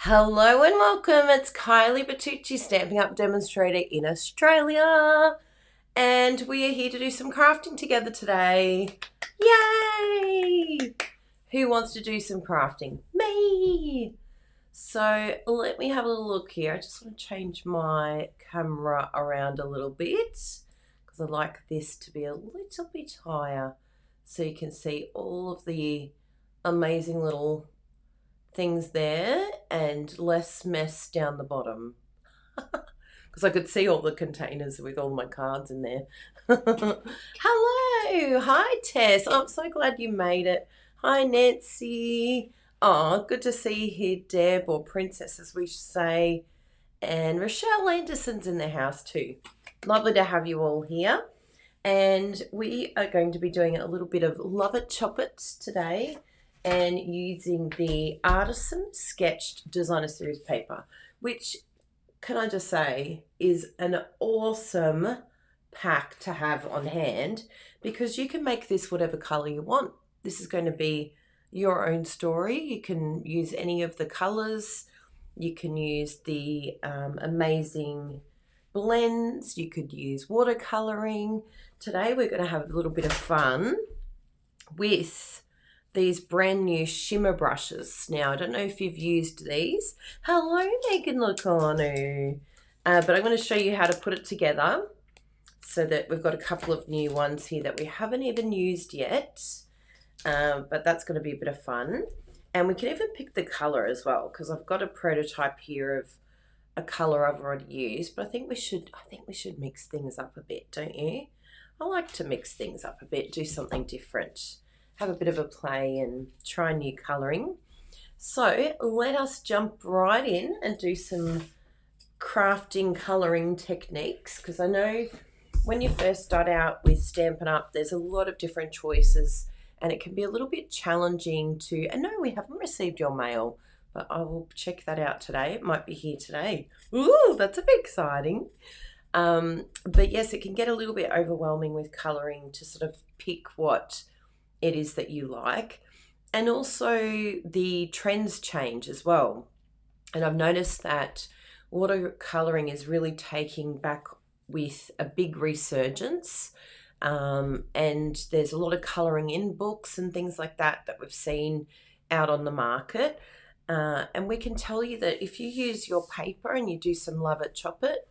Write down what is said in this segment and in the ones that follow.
Hello and welcome. It's Kylie Bertucci, Stampin' Up demonstrator in Australia. And we are here to do some crafting together today. Yay! Who wants to do some crafting? Me! So let me have a little look here. I just want to change my camera around a little bit because I like this to be a little bit higher so you can see all of the amazing little things there and less mess down the bottom because I could see all the containers with all my cards in there. Hello, hi Tess, I'm so glad you made it. Hi Nancy. Oh, good to see you here, Deb, or Princess as we say. And Rochelle Anderson's in the house too. Lovely to have you all here. And we are going to be doing a little bit of Love It Chop It today and using the Artisan Sketched Designer Series paper, which, can I just say, is an awesome pack to have on hand because you can make this whatever color you want. This is going to be your own story. You can use any of the colors. You can use the amazing blends. You could use watercoloring. Today we're going to have a little bit of fun with these brand new shimmer brushes. Now, I don't know if you've used these. Hello, Megan Locano. But I'm going to show you how to put it together so that we've got a couple of new ones here that we haven't even used yet. But that's going to be a bit of fun. And we can even pick the color as well because I've got a prototype here of a color I've already used. But I think we should mix things up a bit, don't you? I like to mix things up a bit, do something different, have a bit of a play and try new colouring. So let us jump right in and do some crafting colouring techniques, because I know when you first start out with Stampin' Up, there's a lot of different choices and it can be a little bit challenging to, and no, we haven't received your mail, but I will check that out today. It might be here today. Ooh, that's a bit exciting. But yes, it can get a little bit overwhelming with colouring to sort of pick what it is that you like. And also the trends change as well. And I've noticed that watercolouring is really taking back with a big resurgence. And there's a lot of colouring in books and things like that that we've seen out on the market. And we can tell you that if you use your paper and you do some Love It Chop It,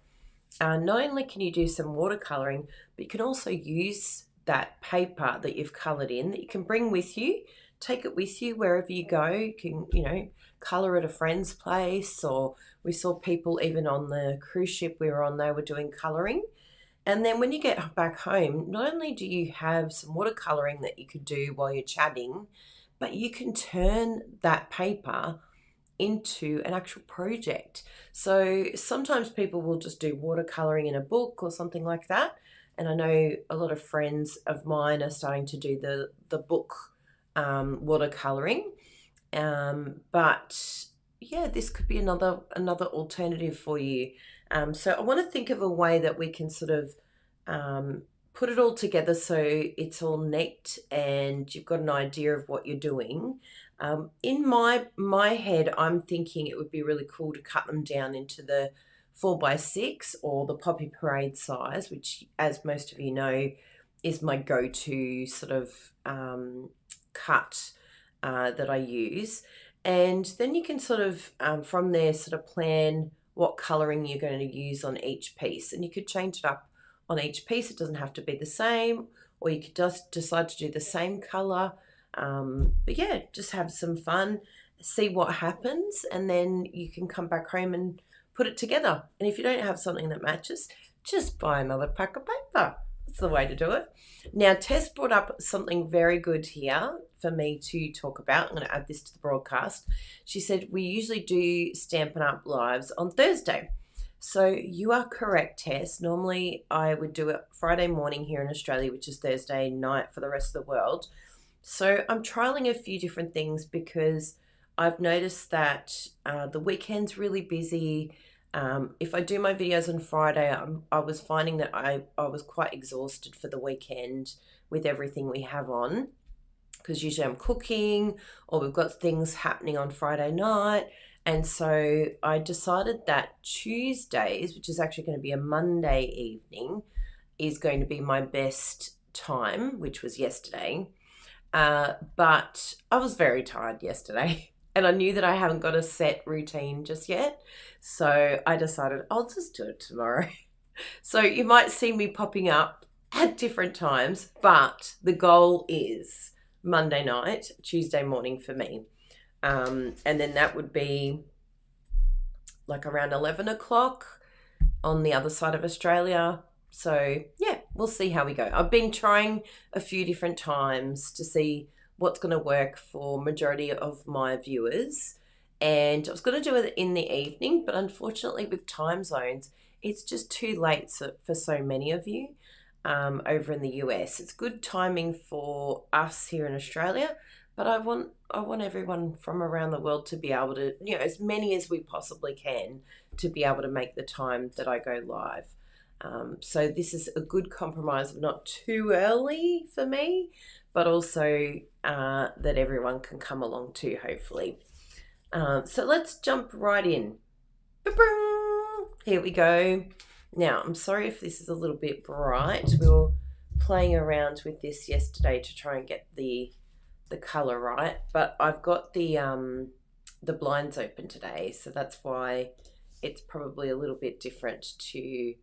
not only can you do some watercolouring, but you can also use that paper that you've coloured in that you can bring with you, take it with you wherever you go. You can, colour at a friend's place, or we saw people even on the cruise ship we were on, they were doing colouring. And then when you get back home, not only do you have some watercolouring that you could do while you're chatting, but you can turn that paper into an actual project. So sometimes people will just do watercolouring in a book or something like that. And I know a lot of friends of mine are starting to do the book watercolouring. But yeah, this could be another alternative for you. So I want to think of a way that we can sort of put it all together so it's all neat and you've got an idea of what you're doing. In my head, I'm thinking it would be really cool to cut them down into the 4x6 or the Poppy Parade size, which, as most of you know, is my go-to sort of cut that I use. And then you can sort of, from there, sort of plan what colouring you're going to use on each piece. And you could change it up on each piece. It doesn't have to be the same, or you could just decide to do the same colour. But yeah, just have some fun, see what happens, and then you can come back home and put it together. And if you don't have something that matches, just buy another pack of paper. That's the way to do it. Now, Tess brought up something very good here for me to talk about. I'm going to add this to the broadcast. She said, we usually do Stampin' Up lives on Thursday. So you are correct, Tess. Normally I would do it Friday morning here in Australia, which is Thursday night for the rest of the world. So I'm trialing a few different things because I've noticed that the weekend's really busy. If I do my videos on Friday, I was finding that I was quite exhausted for the weekend with everything we have on, because usually I'm cooking or we've got things happening on Friday night. And so I decided that Tuesdays, which is actually going to be a Monday evening, is going to be my best time, which was yesterday. But I was very tired yesterday and I knew that I haven't got a set routine just yet. So I decided I'll just do it tomorrow. So you might see me popping up at different times, but the goal is Monday night, Tuesday morning for me. And then that would be like around 11 o'clock on the other side of Australia. So yeah, we'll see how we go. I've been trying a few different times to see what's going to work for majority of my viewers. And I was going to do it in the evening, but unfortunately with time zones, it's just too late for so many of you over in the US. It's good timing for us here in Australia, but I want everyone from around the world to be able to, as many as we possibly can, to be able to make the time that I go live. So this is a good compromise of not too early for me, but also that everyone can come along too, hopefully. So let's jump right in. Here we go. Now, I'm sorry if this is a little bit bright. We were playing around with this yesterday to try and get the color right, but I've got the blinds open today, so that's why it's probably a little bit different to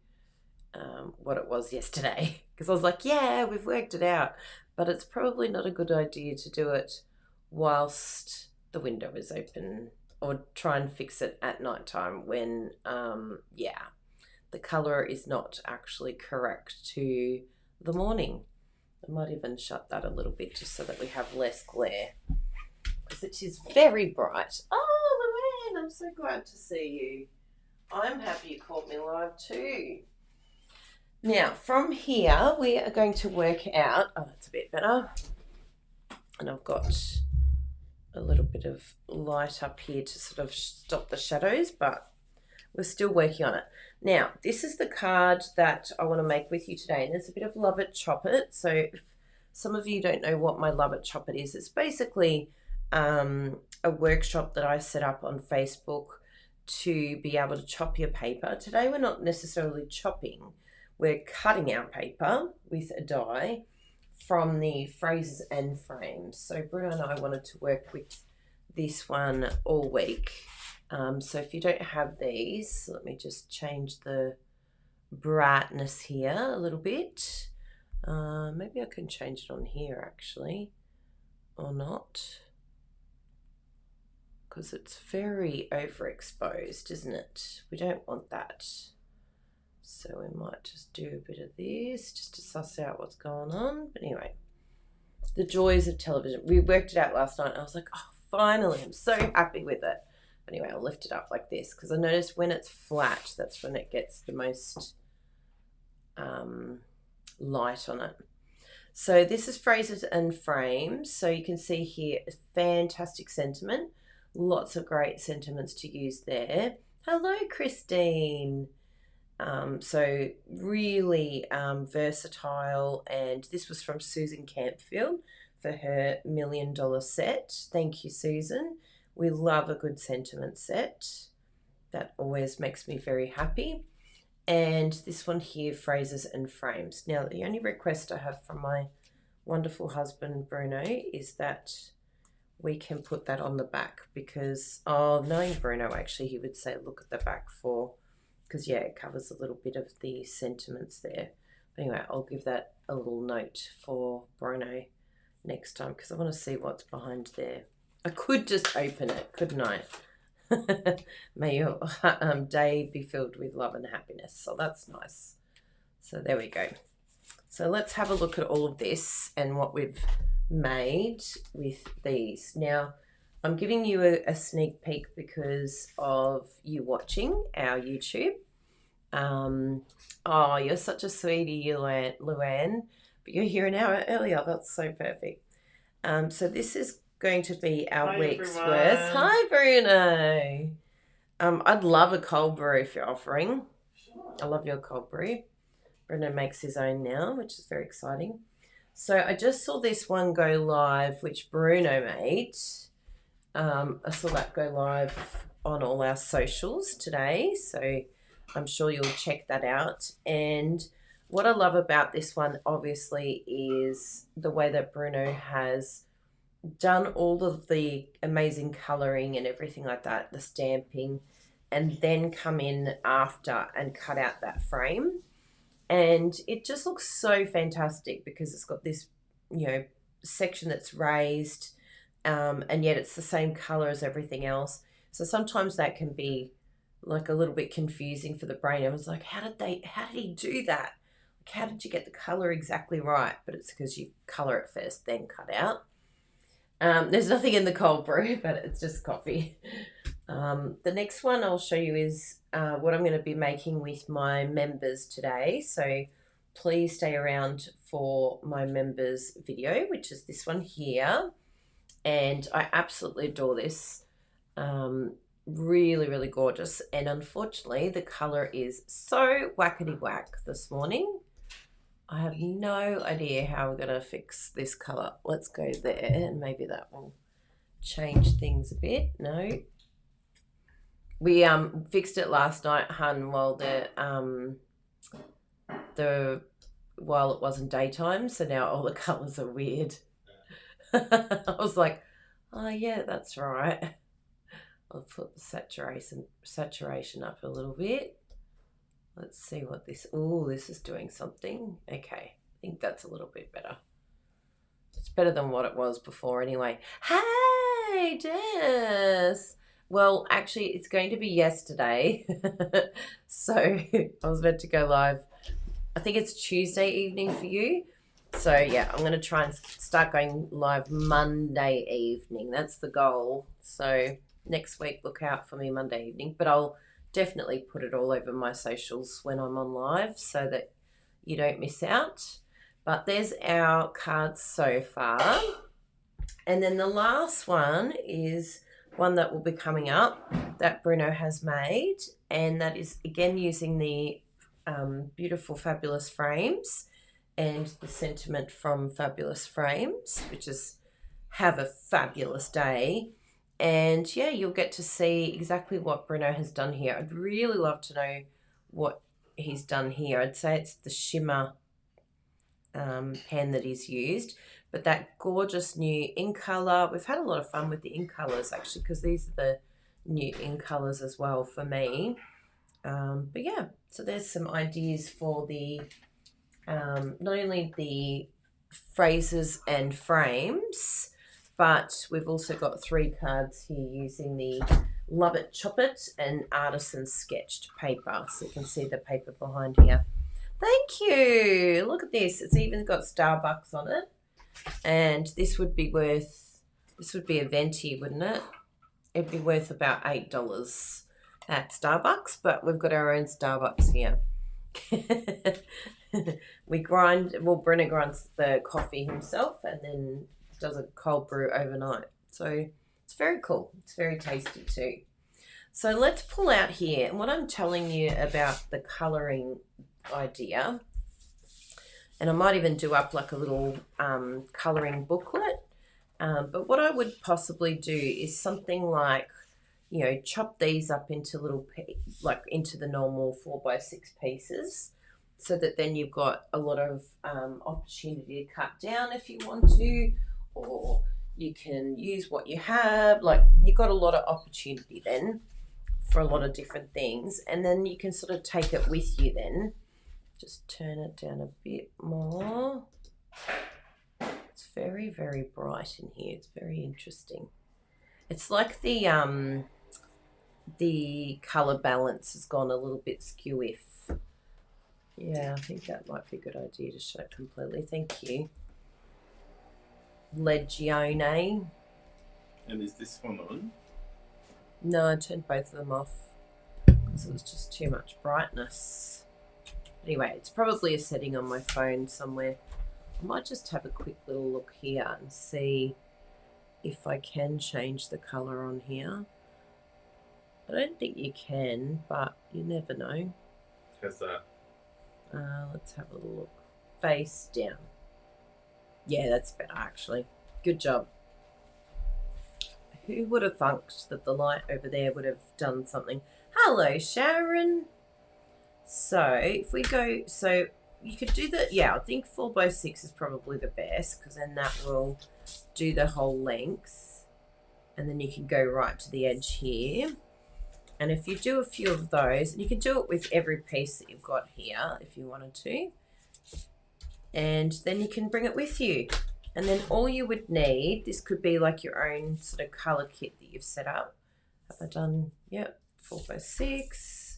what it was yesterday, because I was like, yeah, we've worked it out, but it's probably not a good idea to do it whilst the window is open, or try and fix it at night time when the color is not actually correct to the morning. I might even shut that a little bit just so that we have less glare, because it is very bright. Oh, Luann, I'm so glad to see you. I'm happy you caught me live too. Now, from here, we are going to work out, oh, that's a bit better. And I've got a little bit of light up here to sort of stop the shadows, but we're still working on it. Now, this is the card that I want to make with you today, and there's a bit of Love It, Chop It. So if some of you don't know what my Love It, Chop It is, it's basically a workshop that I set up on Facebook to be able to chop your paper. Today we're not necessarily chopping, we're cutting our paper with a die from the phrases and frames. So Bruno and I wanted to work with this one all week. So if you don't have these, let me just change the brightness here a little bit. Maybe I can change it on here actually, or not, because it's very overexposed, isn't it? We don't want that. So we might just do a bit of this just to suss out what's going on. But anyway, the joys of television. We worked it out last night and I was like, oh, finally, I'm so happy with it. But anyway, I'll lift it up like this, because I noticed when it's flat, that's when it gets the most light on it. So this is phrases and frames. So you can see here a fantastic sentiment. Lots of great sentiments to use there. Hello, Christine. So really versatile, and this was from Susan Campfield for her $1 million set. Thank you, Susan. We love a good sentiment set. That always makes me very happy. And this one here, phrases and frames. Now, the only request I have from my wonderful husband, Bruno, is that we can put that on the back, because, knowing Bruno, actually, he would say, look at the back because, yeah, it covers a little bit of the sentiments there. But anyway, I'll give that a little note for Bruno next time, because I want to see what's behind there. I could just open it, couldn't I? May your day be filled with love and happiness. So that's nice. So there we go. So let's have a look at all of this and what we've made with these. Now, I'm giving you a sneak peek because of you watching our YouTube. Oh, you're such a sweetie, Luann. But you're here an hour earlier. That's so perfect. So this is going to be our week's worth. Hi, Bruno. I'd love a cold brew if you're offering. Sure. I love your cold brew. Bruno makes his own now, which is very exciting. So I just saw this one go live, which Bruno made. I saw that go live on all our socials today, so I'm sure you'll check that out. And what I love about this one, obviously, is the way that Bruno has done all of the amazing colouring and everything like that, the stamping, and then come in after and cut out that frame. And it just looks so fantastic because it's got this, section that's raised, and yet it's the same colour as everything else. So sometimes that can be like a little bit confusing for the brain. I was like, how did he do that? Like, how did you get the colour exactly right? But it's because you colour it first, then cut out. There's nothing in the cold brew, but it's just coffee. The next one I'll show you is what I'm going to be making with my members today. So please stay around for my members video, which is this one here. And I absolutely adore this. Really, really gorgeous. And unfortunately, the colour is so whackety whack this morning. I have no idea how we're going to fix this colour. Let's go there, and maybe that will change things a bit. No. We fixed it last night, hun, while while it wasn't daytime, so now all the colours are weird. I was like, oh yeah, that's right. I'll put the saturation up a little bit. Let's see what this, this is doing something. Okay, I think that's a little bit better. It's better than what it was before anyway. Hey, Des! Well, actually, it's going to be yesterday. So I was meant to go live. I think it's Tuesday evening for you. So yeah, I'm going to try and start going live Monday evening. That's the goal. So next week, look out for me Monday evening. But I'll definitely put it all over my socials when I'm on live so that you don't miss out. But there's our cards so far. And then the last one is one that will be coming up that Bruno has made. And that is, again, using the beautiful Fabulous Frames and the sentiment from Fabulous Frames, which is have a fabulous day. And yeah, you'll get to see exactly what Bruno has done here. I'd really love to know what he's done here. I'd say it's the shimmer pen that he's used, but that gorgeous new In Color. We've had a lot of fun with the In Colors actually, because these are the new In Colors as well for me. But yeah, so there's some ideas for the not only the phrases and frames, but we've also got 3 cards here using the Love It, Chop It and Artisan sketched paper. So you can see the paper behind here. Thank you. Look at this. It's even got Starbucks on it. And this would be a venti, wouldn't it? It'd be worth about $8 at Starbucks, but we've got our own Starbucks here. Bruno grinds the coffee himself and then does a cold brew overnight. So it's very cool. It's very tasty too. So let's pull out here. And what I'm telling you about the colouring idea, and I might even do up like a little colouring booklet, but what I would possibly do is something like, chop these up into little, into the normal 4x6 pieces, so that then you've got a lot of opportunity to cut down if you want to, or you can use what you have. Like, you've got a lot of opportunity then for a lot of different things, and then you can sort of take it with you then. Just turn it down a bit more. It's very, very bright in here. It's very interesting. It's like the colour balance has gone a little bit skewy. Yeah, I think that might be a good idea to show it completely. Thank you. Legione. And is this one on? No, I turned both of them off because it was just too much brightness. Anyway, it's probably a setting on my phone somewhere. I might just have a quick little look here and see if I can change the colour on here. I don't think you can, but you never know. How's that? Let's have a little look. Face down. Yeah, that's better actually. Good job. Who would have thunk that the light over there would have done something? Hello, Sharon. So if we go, so you could do the, yeah, I think 4x6 is probably the best, because then that will do the whole length. And then you can go right to the edge here. And if you do a few of those, and you can do it with every piece that you've got here if you wanted to. And then you can bring it with you. And then all you would need, this could be like your own sort of color kit that you've set up. Have I done, yep, 4x6,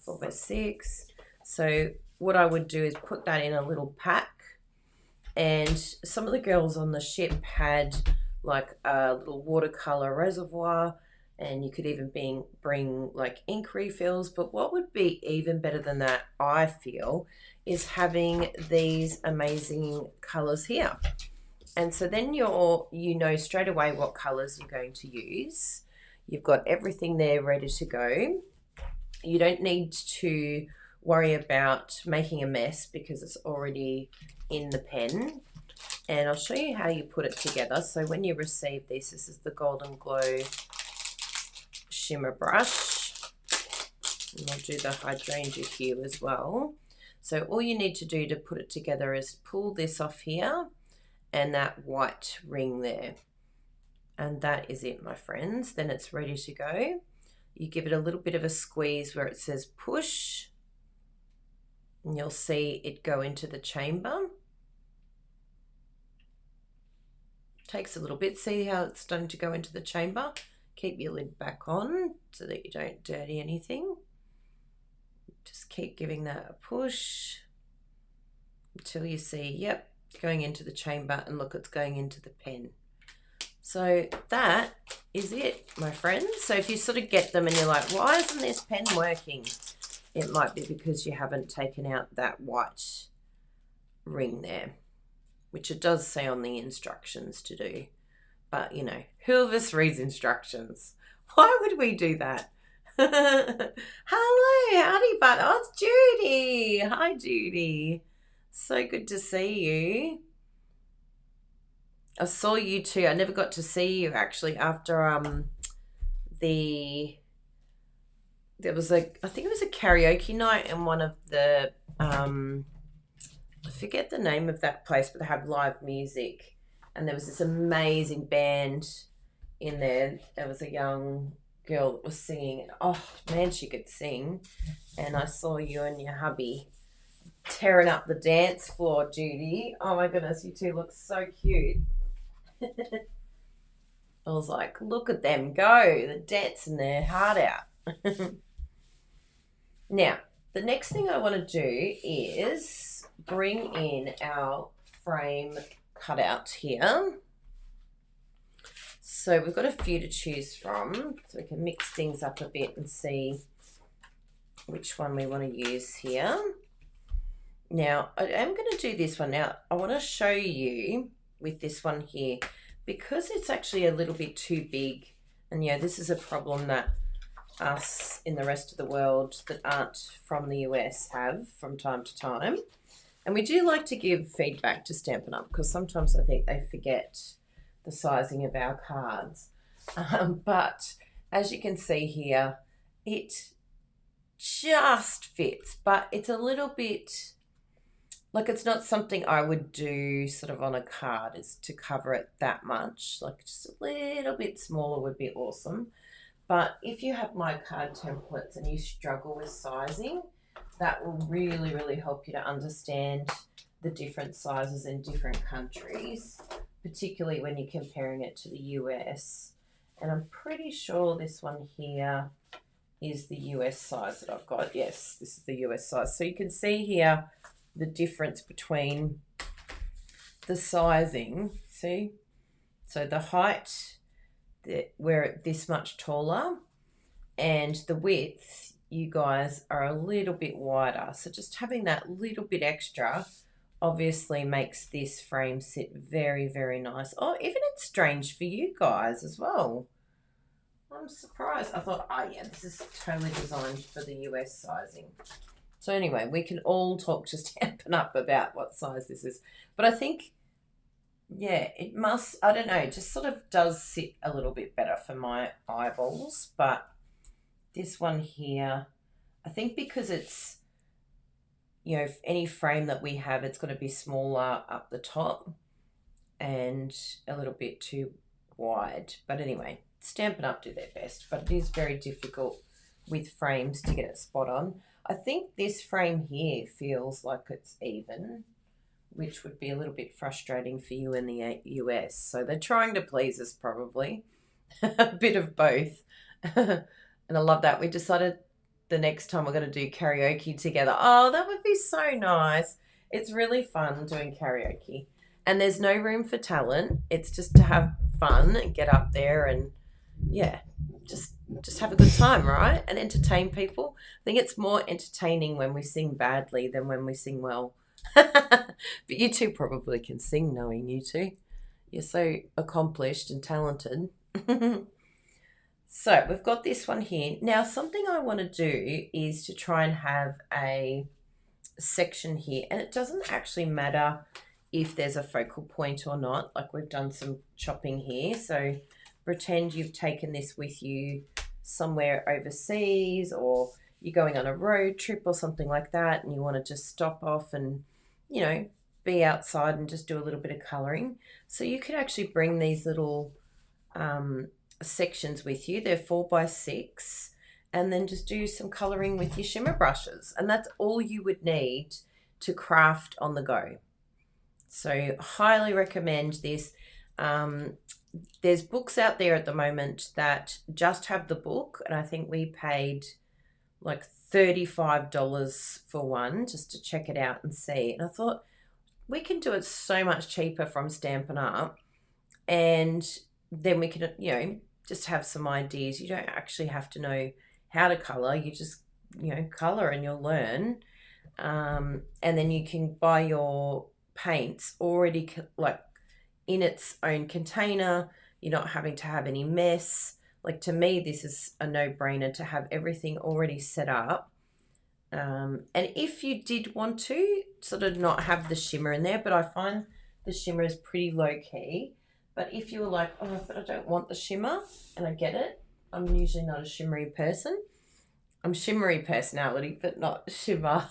4x6. So what I would do is put that in a little pack. And some of the girls on the ship had like a little watercolor reservoir, and you could even bring like ink refills. But what would be even better than that, I feel, is having these amazing colors here. And so then you know straight away what colors you're going to use. You've got everything there ready to go. You don't need to worry about making a mess because it's already in the pen. And I'll show you how you put it together. So when you receive this is the Golden Glow shimmer brush. And I'll do the hydrangea hue as well. So all you need to do to put it together is pull this off here and that white ring there. And that is it, my friends. Then it's ready to go. You give it a little bit of a squeeze where it says push, and you'll see it go into the chamber. Takes a little bit. See how it's starting to go into the chamber? Keep your lid back on so that you don't dirty anything. Just keep giving that a push until you see, yep, going into the chamber, and look, it's going into the pen. So that is it, my friends. So if you sort of get them and you're like, why isn't this pen working? It might be because you haven't taken out that white ring there, which it does say on the instructions to do. But, you know, who of us reads instructions? Why would we do that? Hello, howdy, bud. Oh, it's Judy. Hi, Judy. So good to see you. I saw you too. I never got to see you actually after there was I think it was a karaoke night in one of the I forget the name of that place, but they have live music, and there was this amazing band in there. There was a young girl that was singing. Oh man, she could sing. And I saw you and your hubby tearing up the dance floor, Judy. Oh my goodness, you two look so cute. I was like, look at them go. They're dancing their heart out. Now, the next thing I want to do is bring in our frame cutout here. So we've got a few to choose from, so we can mix things up a bit and see which one we want to use here. Now, I am going to do this one. Now, I want to show you with this one here, because it's actually a little bit too big, and yeah, this is a problem that us in the rest of the world that aren't from the US have from time to time. And we do like to give feedback to Stampin' Up, because sometimes I think they forget the sizing of our cards. But as you can see here, it just fits, but it's a little bit, like, it's not something I would do sort of on a card, is to cover it that much. Like, just a little bit smaller would be awesome. But if you have my card templates and you struggle with sizing, that will really, really help you to understand the different sizes in different countries, particularly when you're comparing it to the US. And I'm pretty sure this one here is the US size that I've got. Yes, this is the US size. So you can see here the difference between the sizing. See? So the height, we're this much taller, and the width, you guys are a little bit wider. So just having that little bit extra obviously makes this frame sit very, very nice. Oh, even it's strange for you guys as well. I'm surprised. I thought, oh yeah, this is totally designed for the US sizing. So anyway, we can all talk to Stampin' Up about what size this is. But I think Yeah, it must, I don't know, it just sort of does sit a little bit better for my eyeballs. But this one here, I think because it's, any frame that we have, it's going to be smaller up the top and a little bit too wide. But anyway, Stampin' Up do their best, but it is very difficult with frames to get it spot on. I think this frame here feels like it's even, which would be a little bit frustrating for you in the US. So they're trying to please us, probably. A bit of both. And I love that. We decided the next time we're going to do karaoke together. Oh, that would be so nice. It's really fun doing karaoke. And there's no room for talent. It's just to have fun and get up there and, yeah, just just have a good time, right? And entertain people. I think it's more entertaining when we sing badly than when we sing well. But you two probably can sing, knowing you two. You're so accomplished and talented. So we've got this one here. Now, something I want to do is to try and have a section here, and it doesn't actually matter if there's a focal point or not. Like, we've done some chopping here. So pretend you've taken this with you somewhere overseas, or you're going on a road trip or something like that, and you want to just stop off and, be outside and just do a little bit of colouring. So you could actually bring these little sections with you. They're 4x6, and then just do some colouring with your shimmer brushes, and that's all you would need to craft on the go. So highly recommend this. There's books out there at the moment that just have the book, and I think we paid like $35 for one just to check it out and see. And I thought, we can do it so much cheaper from Stampin' Up, and then we can, just have some ideas. You don't actually have to know how to colour. You just, colour and you'll learn. And then you can buy your paints already like in its own container. You're not having to have any mess. Like, to me, this is a no-brainer to have everything already set up. And if you did want to sort of not have the shimmer in there, but I find the shimmer is pretty low-key. But if you were like, oh, but I don't want the shimmer, and I get it, I'm usually not a shimmery person. I'm shimmery personality, but not shimmer.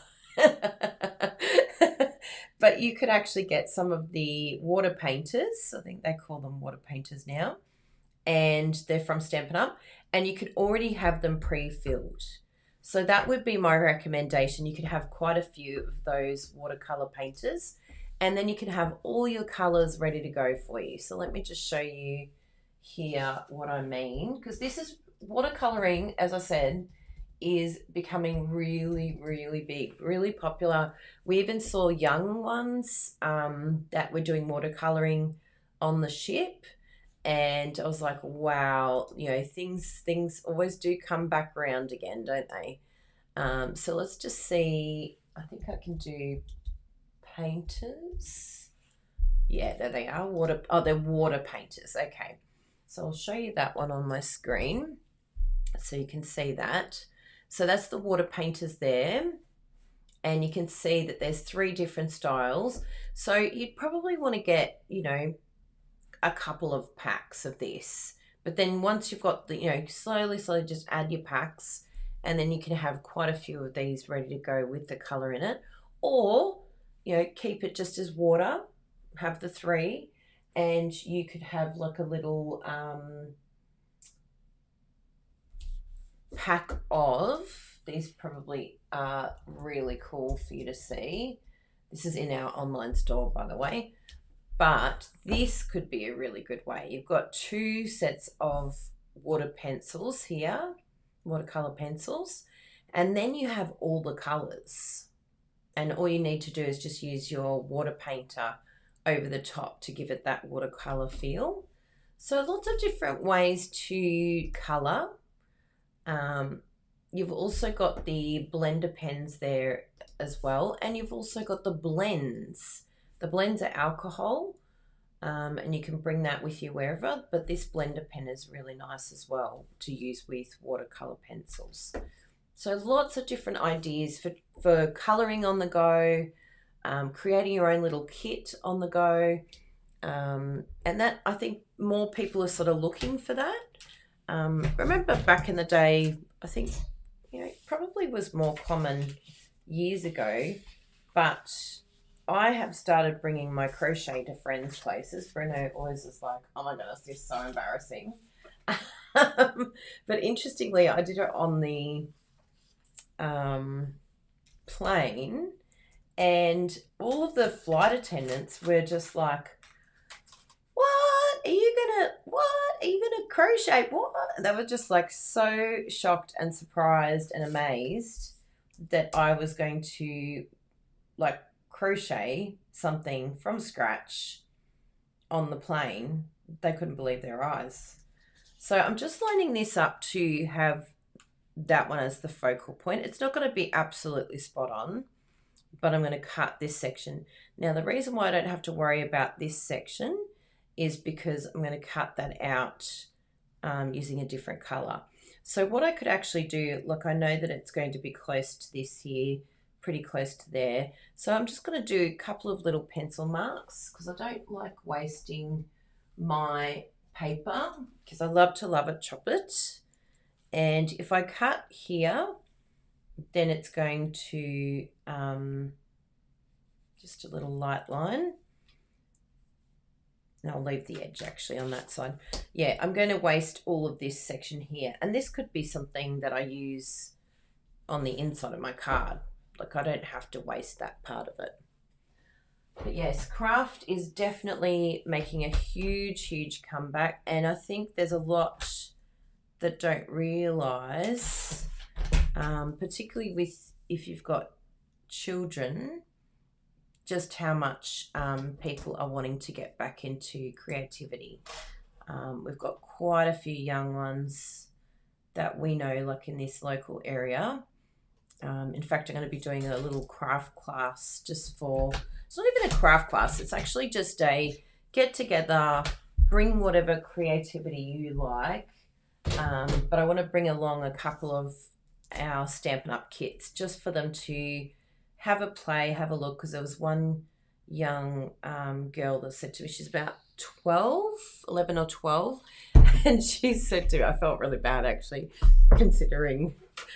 But you could actually get some of the water painters. I think they call them water painters now. And they're from Stampin' Up. And you could already have them pre-filled. So that would be my recommendation. You could have quite a few of those watercolor painters, and then you can have all your colors ready to go for you. So let me just show you here what I mean, because this is watercoloring, as I said, is becoming really, really big, really popular. We even saw young ones that were doing watercoloring on the ship, and I was like, wow, things always do come back around again, don't they? So let's just see. I think I can do painters. Yeah, there they are. They're water painters. Okay, so I'll show you that one on my screen so you can see that. So that's the water painters there, and you can see that there's 3 different styles. So you'd probably want to get, a couple of packs of this. But then once you've got the, slowly just add your packs, and then you can have quite a few of these ready to go with the color in it. Or, keep it just as water, have the 3, and you could have like a little pack of these. Probably are really cool for you to see. This is in our online store, by the way. But this could be a really good way. You've got 2 sets of water pencils here, watercolor pencils, and then you have all the colors. And all you need to do is just use your water painter over the top to give it that watercolor feel. So lots of different ways to color. You've also got the blender pens there as well, and you've also got the blends. The blends are alcohol, and you can bring that with you wherever, but this blender pen is really nice as well to use with watercolor pencils. So lots of different ideas for colouring on the go, creating your own little kit on the go. And that, I think more people are sort of looking for that. Remember back in the day, I think, it probably was more common years ago, but I have started bringing my crochet to friends' places. Bruno always is like, oh my goodness, this is so embarrassing. But interestingly, I did it on the plane, and all of the flight attendants were just like, what are you gonna crochet, what? They were just like so shocked and surprised and amazed that I was going to like crochet something from scratch on the plane. They couldn't believe their eyes. So I'm just lining this up to have that one as the focal point. It's not going to be absolutely spot on, but I'm going to cut this section. Now, the reason why I don't have to worry about this section is because I'm going to cut that out using a different color. So what I could actually do, look, I know that it's going to be close to this here, pretty close to there. So I'm just going to do a couple of little pencil marks because I don't like wasting my paper because I love it, chop it. And if I cut here, then it's going to just a little light line. And I'll leave the edge actually on that side. Yeah, I'm going to waste all of this section here. And this could be something that I use on the inside of my card. Like I don't have to waste that part of it. But yes, craft is definitely making a huge comeback. And I think there's a lot that don't realise, particularly with if you've got children, just how much people are wanting to get back into creativity. We've got quite a few young ones that we know, like in this local area. In fact, I'm going to be doing a little craft class just for, it's not even a craft class, it's actually just a get together, bring whatever creativity you like. But I want to bring along a couple of our Stampin' Up kits just for them to have a play, have a look, because there was one young girl that said to me, she's about 11 or 12, and she said to me, I felt really bad actually, considering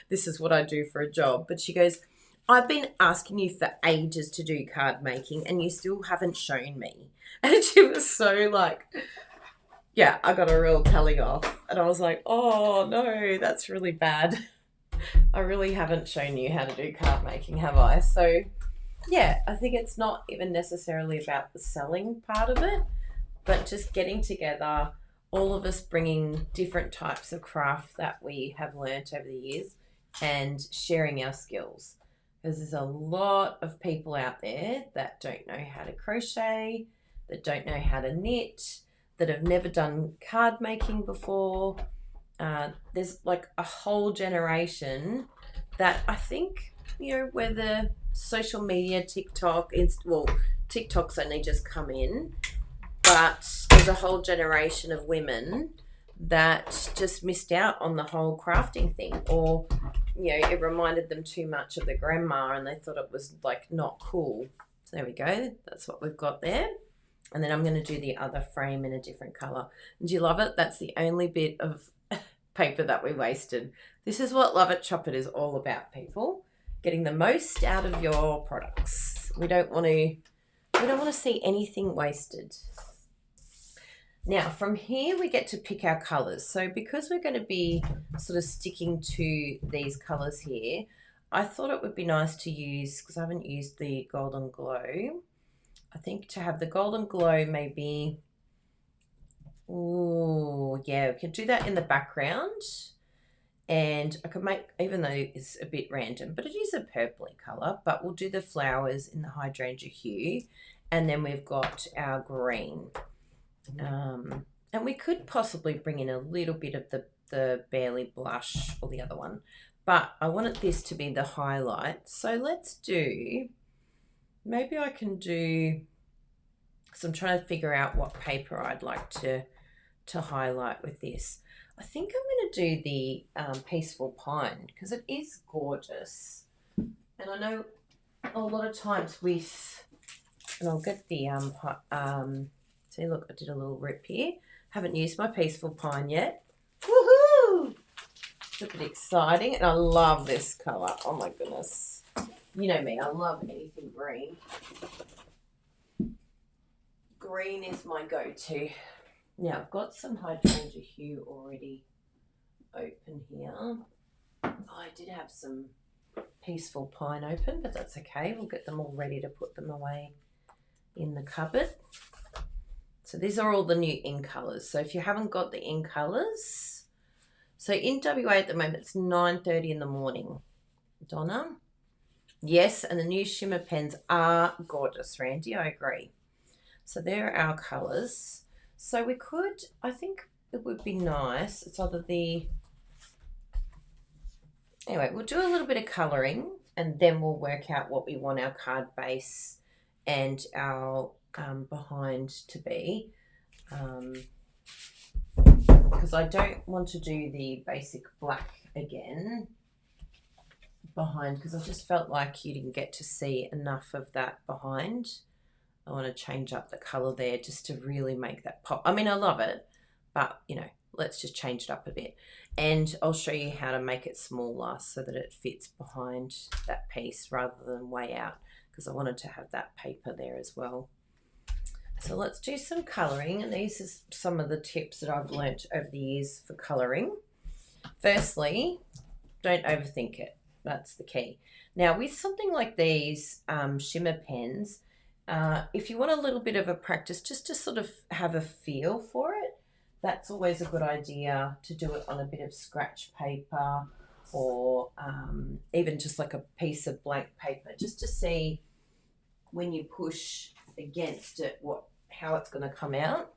this is what I do for a job, but she goes, I've been asking you for ages to do card making and you still haven't shown me. And she was so like, yeah, I got a real telling off, and I was like, oh no, that's really bad. I really haven't shown you how to do card making, have I? So yeah, I think it's not even necessarily about the selling part of it, but just getting together, all of us bringing different types of craft that we have learnt over the years and sharing our skills. Because there's a lot of people out there that don't know how to crochet, that don't know how to knit, that have never done card making before. There's like a whole generation that I think, where the social media, TikTok's only just come in, but there's a whole generation of women that just missed out on the whole crafting thing, or it reminded them too much of the grandma and they thought it was like not cool. So there we go, that's what we've got there. And then I'm going to do the other frame in a different color. And do you love it? That's the only bit of paper that we wasted. This is what Love It, Chop It is all about, people. Getting the most out of your products. We don't want to see anything wasted. Now, from here we get to pick our colors. So because we're going to be sort of sticking to these colors here, I thought it would be nice to use, because I haven't used the Golden Glow, I think to have the Golden Glow maybe, oh yeah, we can do that in the background. And I could make, even though it's a bit random, but it is a purpley colour, but we'll do the flowers in the hydrangea hue. And then we've got our green. And we could possibly bring in a little bit of the Barely Blush or the other one, but I wanted this to be the highlight. So let's do, maybe I can do, because I'm trying to figure out what paper I'd like to highlight with this. I think I'm going to do the Peaceful Pine because it is gorgeous. And I know a lot of times with, and I'll get the See, look, I did a little rip here. Haven't used my Peaceful Pine yet. Woohoo! It's a bit exciting, and I love this colour. Oh my goodness. You know me, I love anything green. Green is my go-to. Now, I've got some Hydrangea Hue already open here. Oh, I did have some Peaceful Pine open, but that's okay. We'll get them all ready to put them away in the cupboard. So these are all the new In Colors. So if you haven't got the In Colors, so in WA at the moment, it's 9:30 in the morning. Donna? Yes, and the new shimmer pens are gorgeous, Randy. I agree. So there are our colours. So we could, I think it would be nice. It's either anyway, we'll do a little bit of colouring and then we'll work out what we want our card base and our behind to be. Because I don't want to do the basic black again behind, because I just felt like you didn't get to see enough of that behind. I want to change up the colour there just to really make that pop. I mean, I love it, but you know, let's just change it up a bit. And I'll show you how to make it smaller so that it fits behind that piece rather than way out, because I wanted to have that paper there as well. So let's do some colouring, and these are some of the tips that I've learnt over the years for colouring. Firstly, don't overthink it. That's the key. Now, with something like these shimmer pens, if you want a little bit of a practice just to sort of have a feel for it, that's always a good idea to do it on a bit of scratch paper or even just like a piece of blank paper, just to see when you push against it how it's going to come out.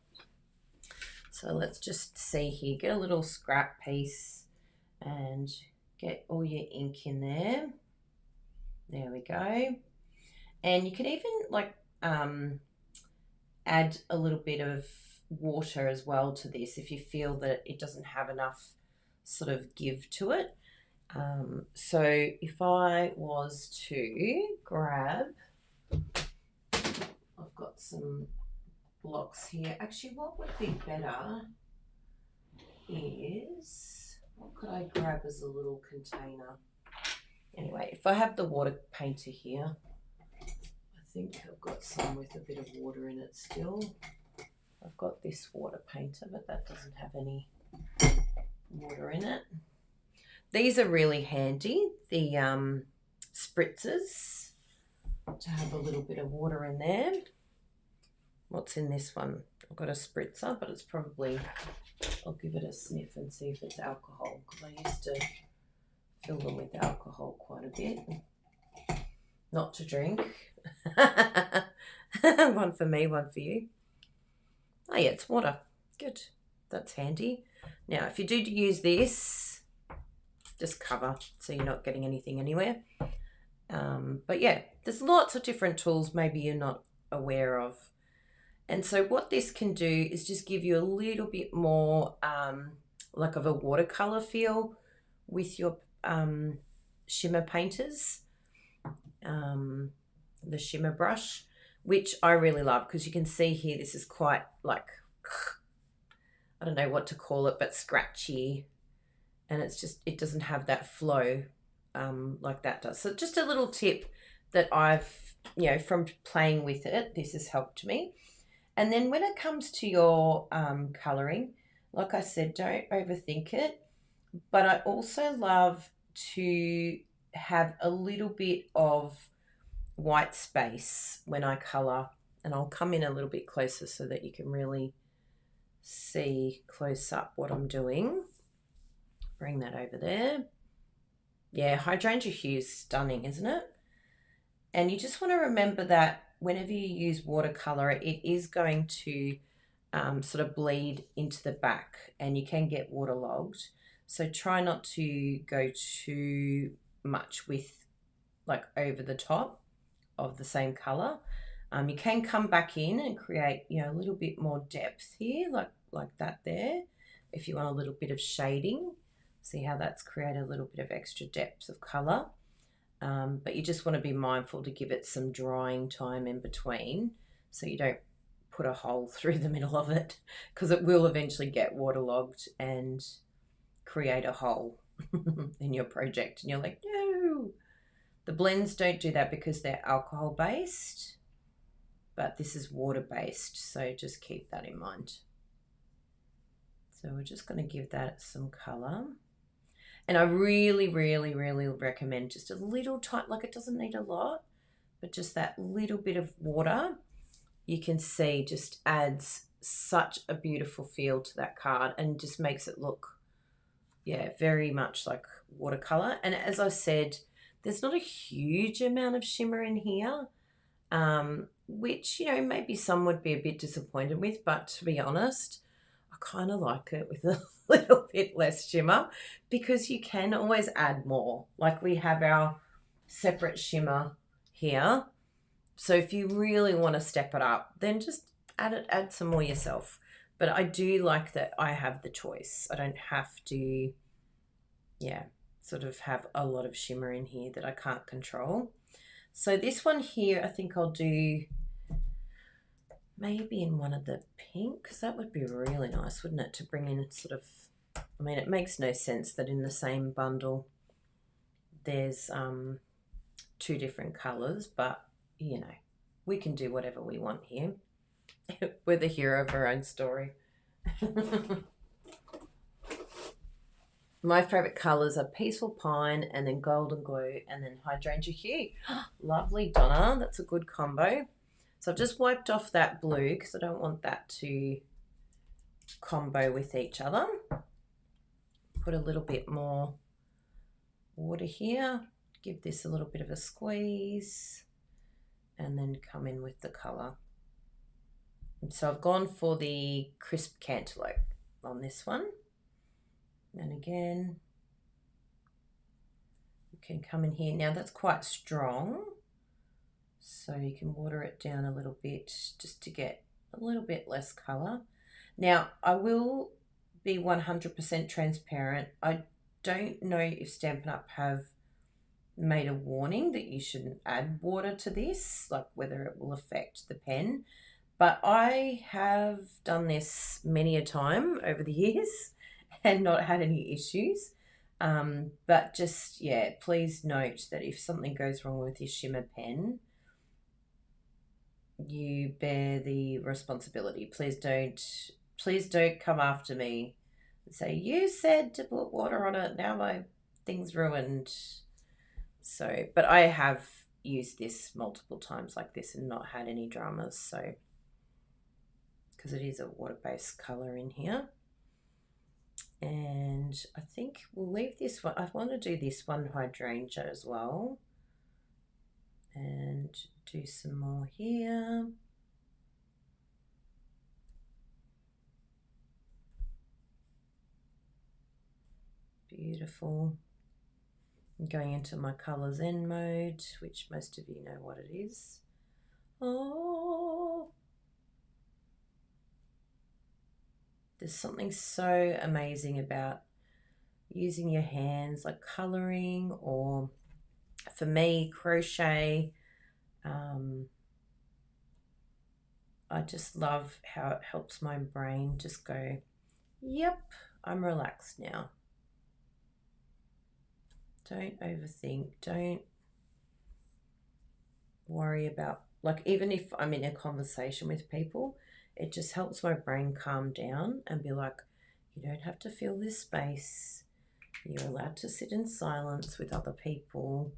So let's just see here. Get a little scrap piece and get all your ink in there. There we go. And you can even like add a little bit of water as well to this if you feel that it doesn't have enough sort of give to it. So if I was to grab, I've got some blocks here. Actually, what would be better is, what could I grab as a little container? Anyway, if I have the water painter here, I think I've got some with a bit of water in it still. I've got this water painter, but that doesn't have any water in it. These are really handy, the spritzers, to have a little bit of water in there. What's in this one? I've got a spritzer, but it's probably, I'll give it a sniff and see if it's alcohol, because I used to fill them with alcohol quite a bit. Not to drink. One for me, one for you. Oh yeah, it's water. Good. That's handy. Now, if you do use this, just cover so you're not getting anything anywhere. But yeah, there's lots of different tools maybe you're not aware of. And so what this can do is just give you a little bit more like of a watercolor feel with your shimmer painters, the shimmer brush, which I really love, because you can see here this is quite like, I don't know what to call it, but scratchy, and it's just, it doesn't have that flow like that does. So just a little tip that I've, you know, from playing with it, this has helped me. And then when it comes to your colouring, like I said, don't overthink it. But I also love to have a little bit of white space when I colour. And I'll come in a little bit closer so that you can really see close up what I'm doing. Bring that over there. Yeah, Hydrangea Hue is stunning, isn't it? And you just want to remember that whenever you use watercolour, it is going to sort of bleed into the back, and you can get waterlogged. So try not to go too much with like over the top of the same colour. You can come back in and create, you know, a little bit more depth here, like that there, if you want a little bit of shading. See how that's created a little bit of extra depth of colour. But you just want to be mindful to give it some drying time in between, so you don't put a hole through the middle of it, because it will eventually get waterlogged and create a hole in your project. And you're like, no. The blends don't do that because they're alcohol based, but this is water based, so just keep that in mind. So we're just going to give that some color. And I really, really, really recommend just a little tiny, like it doesn't need a lot, but just that little bit of water, you can see just adds such a beautiful feel to that card and just makes it look, yeah, very much like watercolor. And as I said, there's not a huge amount of shimmer in here, which, you know, maybe some would be a bit disappointed with, but to be honest, I kind of like it with a little bit less shimmer, because you can always add more. Like we have our separate shimmer here. So if you really want to step it up, then just add some more yourself. But I do like that I have the choice. I don't have to, yeah, sort of have a lot of shimmer in here that I can't control. So this one here, I think I'll do maybe in one of the pink, because that would be really nice, wouldn't it, to bring in sort of, I mean, it makes no sense that in the same bundle there's two different colors, but you know, we can do whatever we want here. We're the hero of our own story. My favorite colors are Peaceful Pine and then Golden Glue and then Hydrangea Hue. Lovely, Donna. That's a good combo. So I've just wiped off that blue because I don't want that to combo with each other. Put a little bit more water here. Give this a little bit of a squeeze and then come in with the color. And so I've gone for the crisp cantaloupe on this one. And again, you can come in here. Now that's quite strong, so you can water it down a little bit just to get a little bit less color. Now I will be 100% transparent. I don't know if Stampin' Up have made a warning that you shouldn't add water to this, like whether it will affect the pen, but I have done this many a time over the years and not had any issues. But just, yeah, please note that if something goes wrong with your shimmer pen, you bear the responsibility. Please don't come after me and say, you said to put water on it, now my thing's ruined. So, but I have used this multiple times like this and not had any dramas, so, because it is a water-based color in here. And I think we'll leave this one. I want to do this one hydrangea as well. And do some more here. Beautiful. I'm going into my Colors In mode, which most of you know what it is. Oh, there's something so amazing about using your hands, like coloring, or for me, crochet. I just love how it helps my brain just go, yep, I'm relaxed now. Don't overthink. Don't worry about, like, even if I'm in a conversation with people, it just helps my brain calm down and be like, you don't have to fill this space. You're allowed to sit in silence with other people.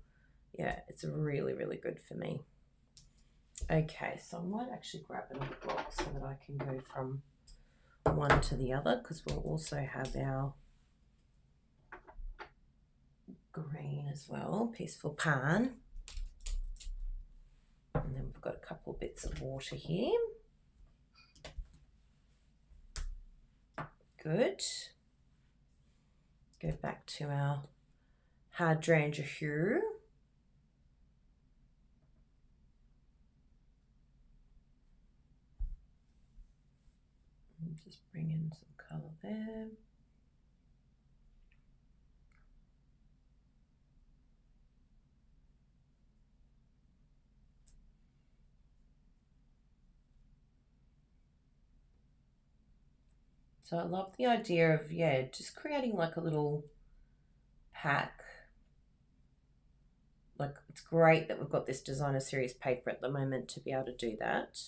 Yeah, it's really, really good for me. Okay, so I might actually grab another block so that I can go from one to the other, because we'll also have our green as well, Peaceful Pine. And then we've got a couple of bits of water here. Good. Go back to our Hydrangea Hue. Just bring in some colour there. So I love the idea of, yeah, just creating like a little pack. Like, it's great that we've got this designer series paper at the moment to be able to do that.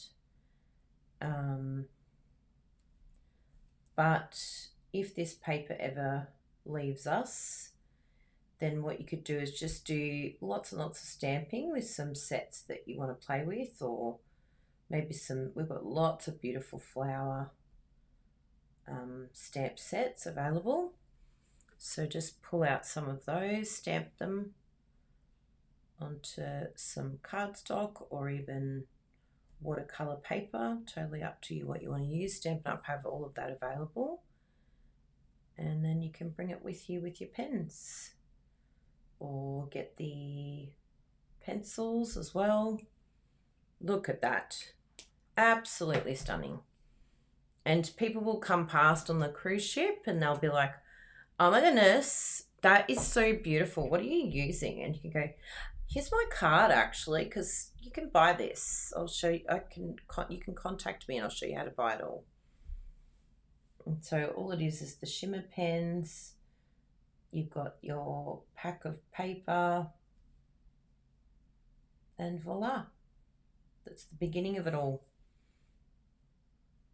But if this paper ever leaves us, then what you could do is just do lots and lots of stamping with some sets that you want to play with, or maybe we've got lots of beautiful flower stamp sets available. So just pull out some of those, stamp them onto some cardstock or even watercolor paper, totally up to you what you want to use. Stampin' Up have all of that available, and then you can bring it with you with your pens, or get the pencils as well. Look at that, absolutely stunning. And people will come past on the cruise ship and they'll be like, oh my goodness, that is so beautiful, what are you using? And you can go, here's my card actually, because you can buy this. I'll show you. You can contact me and I'll show you how to buy it all. And so all it is the shimmer pens. You've got your pack of paper, and voila, that's the beginning of it all.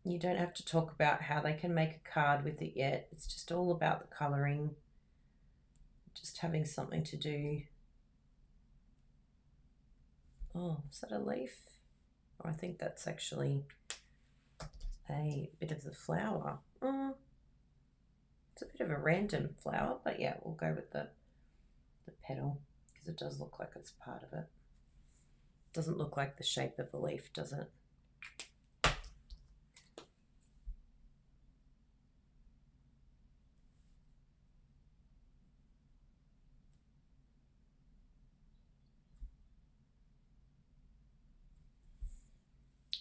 You don't have to talk about how they can make a card with it yet. It's just all about the colouring, just having something to do. Oh, is that a leaf? Oh, I think that's actually a bit of the flower. It's a bit of a random flower, but yeah, we'll go with the petal because it does look like it's part of it. Doesn't look like the shape of a leaf, does it?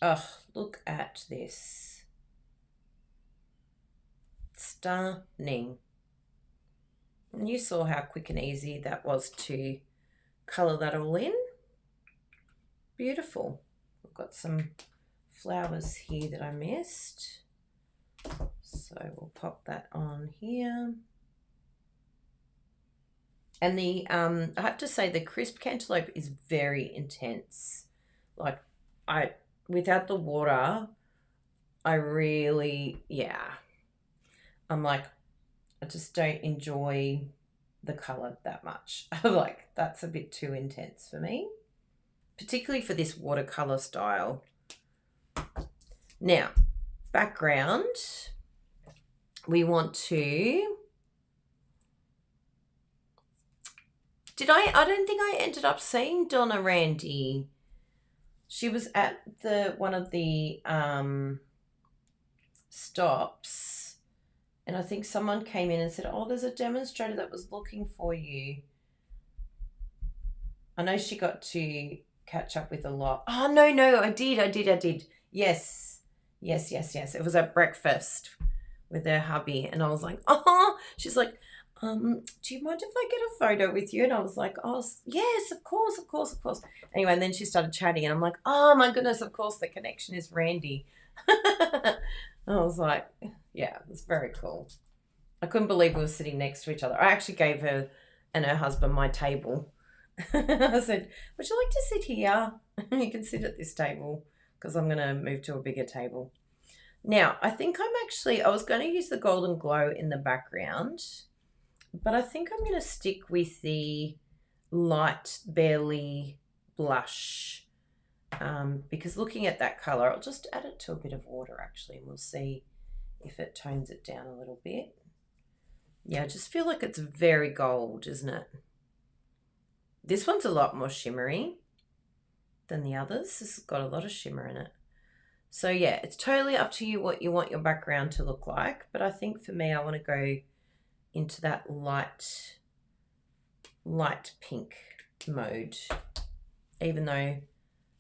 Oh, look at this. Stunning. And you saw how quick and easy that was to colour that all in. Beautiful. We've got some flowers here that I missed. So we'll pop that on here. And the I have to say the crisp cantaloupe is very intense. Like without the water, I really, I'm like, I just don't enjoy the colour that much. Like, that's a bit too intense for me, particularly for this watercolour style. Now, background, we want to, I don't think I ended up seeing Donna Randy. She was at one of the stops, and I think someone came in and said, oh, there's a demonstrator that was looking for you. I know she got to catch up with a lot. Oh, no, I did. Yes. It was at breakfast with her hubby, and I was like, oh, she's like, do you mind if I get a photo with you? And I was like, oh, yes, of course. Anyway, and then she started chatting, and I'm like, oh my goodness, of course, the connection is Randy. I was like, yeah, it was very cool. I couldn't believe we were sitting next to each other. I actually gave her and her husband my table. I said, would you like to sit here? You can sit at this table because I'm going to move to a bigger table. Now, I think I was going to use the Golden Glow in the background, but I think I'm going to stick with the light Barely blush because looking at that colour, I'll just add it to a bit of water actually, and we'll see if it tones it down a little bit. Yeah, I just feel like it's very gold, isn't it? This one's a lot more shimmery than the others. This has got a lot of shimmer in it. So yeah, it's totally up to you what you want your background to look like, but I think for me, I want to go into that light pink mode, even though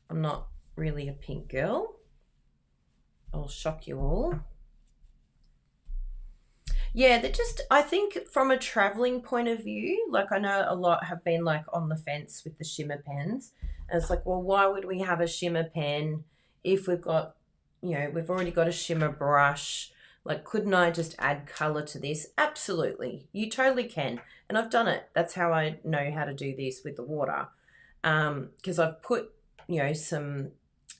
I'm not really a pink girl. I'll shock you all. Yeah, I think from a traveling point of view, like I know a lot have been like on the fence with the shimmer pens. And it's like, well, why would we have a shimmer pen if we've got, we've already got a shimmer brush? Like, couldn't I just add color to this? Absolutely. You totally can. And I've done it. That's how I know how to do this with the water. Because I've put, some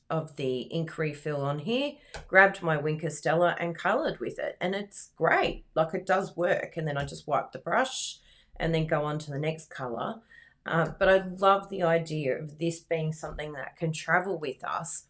of the ink refill on here, grabbed my Winker Stella and colored with it. And it's great. Like, it does work. And then I just wipe the brush and then go on to the next color. But I love the idea of this being something that can travel with us.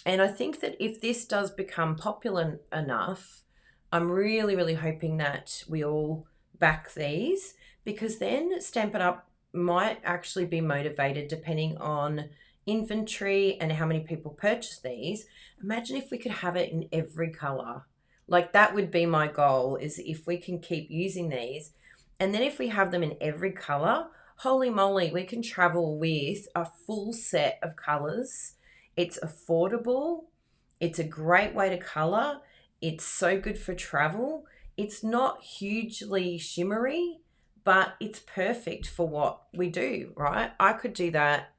And I think that if this does become popular enough, I'm really, really hoping that we all back these, because then Stampin' Up might actually be motivated depending on inventory and how many people purchase these. Imagine if we could have it in every color. Like, that would be my goal, is if we can keep using these. And then if we have them in every color, holy moly, we can travel with a full set of colors. It's affordable. It's a great way to color. It's so good for travel. It's not hugely shimmery, but it's perfect for what we do, right? I could do that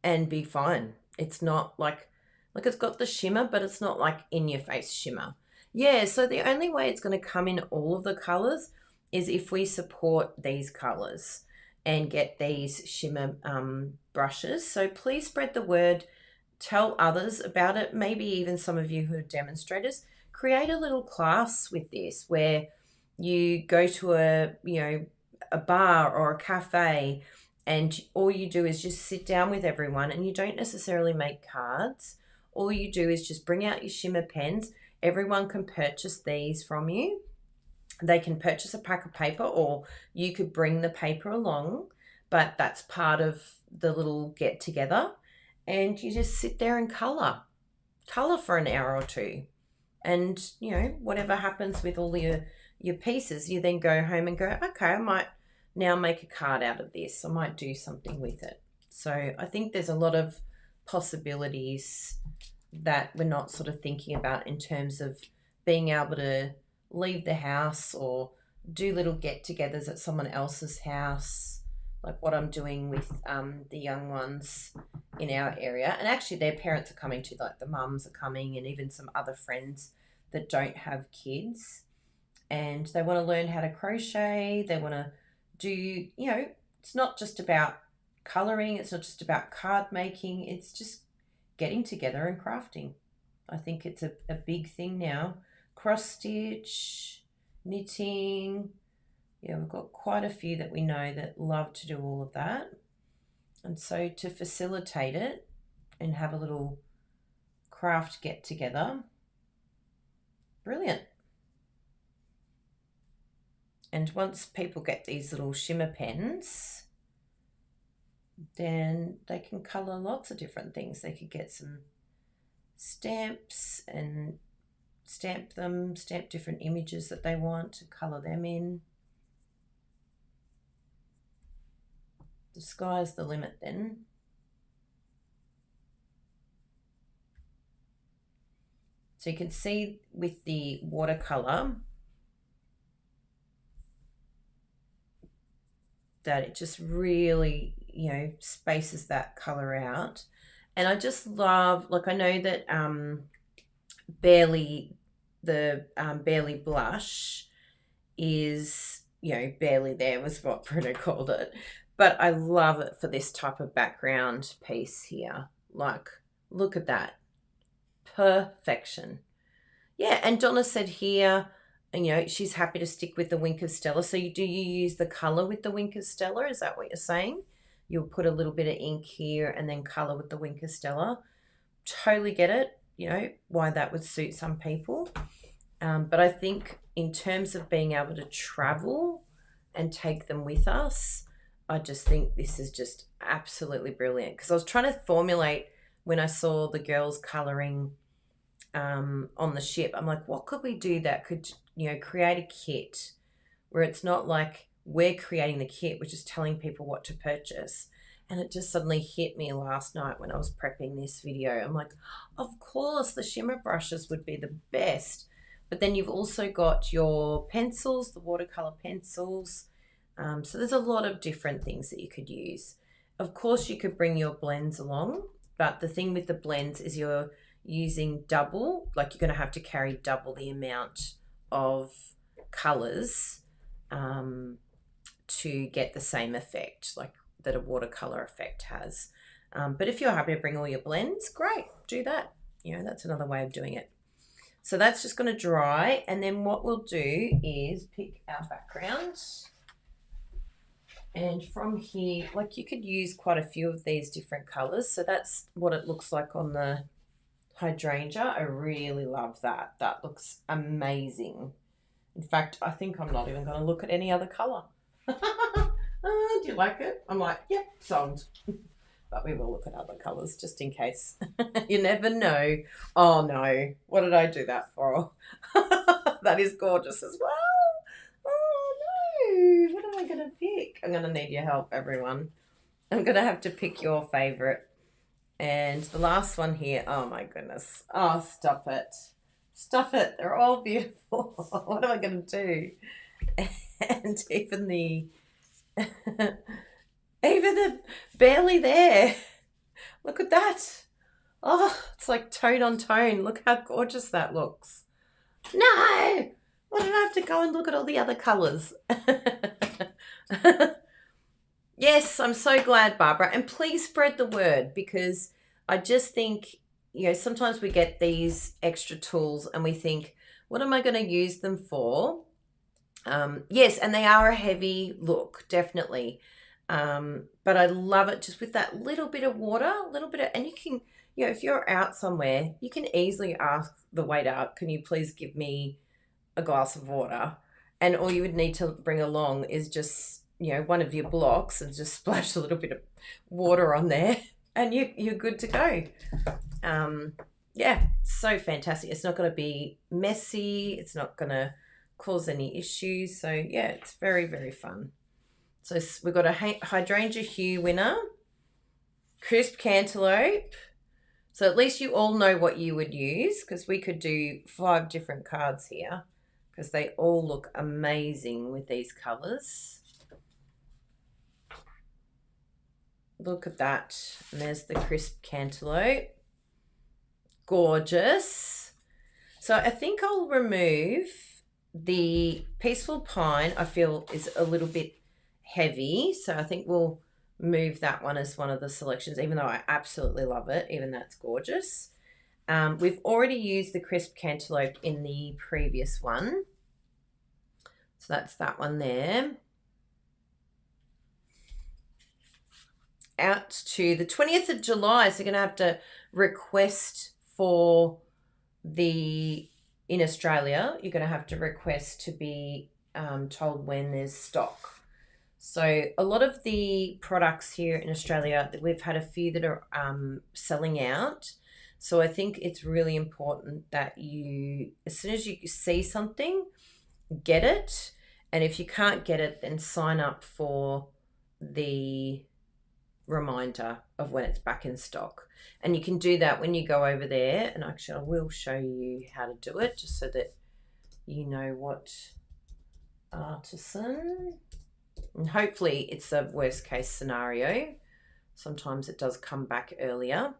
and be fine. It's not like it's got the shimmer, but it's not like in your face shimmer. Yeah, so the only way it's going to come in all of the colors is if we support these colors and get these shimmer brushes. So please spread the word, tell others about it, maybe even some of you who are demonstrators. Create a little class with this where you go to a bar or a cafe, and all you do is just sit down with everyone, and you don't necessarily make cards. All you do is just bring out your shimmer pens. Everyone can purchase these from you. They can purchase a pack of paper, or you could bring the paper along, but that's part of the little get together. And you just sit there and color for an hour or two. And, whatever happens with all your pieces, you then go home and go, okay, I might now make a card out of this. I might do something with it. So I think there's a lot of possibilities that we're not sort of thinking about in terms of being able to leave the house or do little get-togethers at someone else's house, like what I'm doing with the young ones in our area. And actually their parents are coming too, like the mums are coming, and even some other friends that don't have kids, and they want to learn how to crochet. They want to do, it's not just about coloring, it's not just about card making, it's just getting together and crafting. I think it's a big thing now. Cross stitch, knitting. Yeah, we've got quite a few that we know that love to do all of that. And so to facilitate it and have a little craft get together, brilliant. And once people get these little shimmer pens, then they can colour lots of different things. They could get some stamps and stamp different images that they want to colour them in. The sky's the limit then. So you can see with the watercolour that it just really, spaces that colour out. And I just love, like, I know that Barely Blush is, barely there was what Bruno called it. But I love it for this type of background piece here. Like, look at that. Perfection. Yeah, and Donna said here, and she's happy to stick with the Winker Stella. So do you use the color with the Winker Stella? Is that what you're saying? You'll put a little bit of ink here and then color with the Winker Stella. Totally get it, why that would suit some people. But I think in terms of being able to travel and take them with us, I just think this is just absolutely brilliant. Because I was trying to formulate when I saw the girls coloring on the ship. I'm like, what could we do that could, create a kit where it's not like we're creating the kit, we're just telling people what to purchase. And it just suddenly hit me last night when I was prepping this video. I'm like, of course, the shimmer brushes would be the best. But then you've also got your pencils, the watercolor pencils. So there's a lot of different things that you could use. Of course, you could bring your blends along, but the thing with the blends is you're using double, like you're going to have to carry double the amount of colors to get the same effect like that a watercolor effect has. But if you're happy to bring all your blends, great, do that. You know, that's another way of doing it. So that's just going to dry, and then what we'll do is pick our backgrounds. And from here, like you could use quite a few of these different colors. So that's what it looks like on the hydrangea. I really love that. That looks amazing. In fact, I think I'm not even going to look at any other color. Do you like it? I'm like, yep, sold. But we will look at other colors just in case. You never know. Oh no, what did I do that for? That is gorgeous as well. Oh no, what am I going to pick? I'm going to need your help, everyone. I'm going to have to pick your favorite. And the last one here, oh my goodness. Oh, stop it. Stop it. They're all beautiful. What am I going to do? And even the barely there. Look at that. Oh, it's like tone on tone. Look how gorgeous that looks. No! Why did I have to go and look at all the other colours? Yes, I'm so glad, Barbara. And please spread the word, because I just think, you know, sometimes we get these extra tools and we think, what am I going to use them for? Yes, and they are a heavy look, definitely. But I love it just with that little bit of water, and you can, you know, if you're out somewhere, you can easily ask the waiter, can you please give me a glass of water? And all you would need to bring along is just, you know, one of your blocks and just splash a little bit of water on there and you're good to go. Yeah, so fantastic. It's not going to be messy. It's not going to cause any issues. So yeah, it's very, very fun. So we've got a hydrangea hue winner, crisp cantaloupe. So at least you all know what you would use, because we could do 5 different cards here because they all look amazing with these colours. Look at that. And there's the crisp cantaloupe. Gorgeous. So I think I'll remove the peaceful pine. I feel is a little bit heavy, so I think we'll move that one as one of the selections, even though I absolutely love it. Even that's gorgeous. We've already used the crisp cantaloupe in the previous one, so that's that one there. Out to the 20th of July, so you're going to have to request for the, in Australia, you're going to have to request to be told when there's stock. So a lot of the products here in Australia, we've had a few that are selling out. So I think it's really important that you, as soon as you see something, get it. And if you can't get it, then sign up for the reminder of when it's back in stock. And you can do that when you go over there. And actually, I will show you how to do it, just so that you know what Artisan. And hopefully it's a worst case scenario. Sometimes it does come back earlier.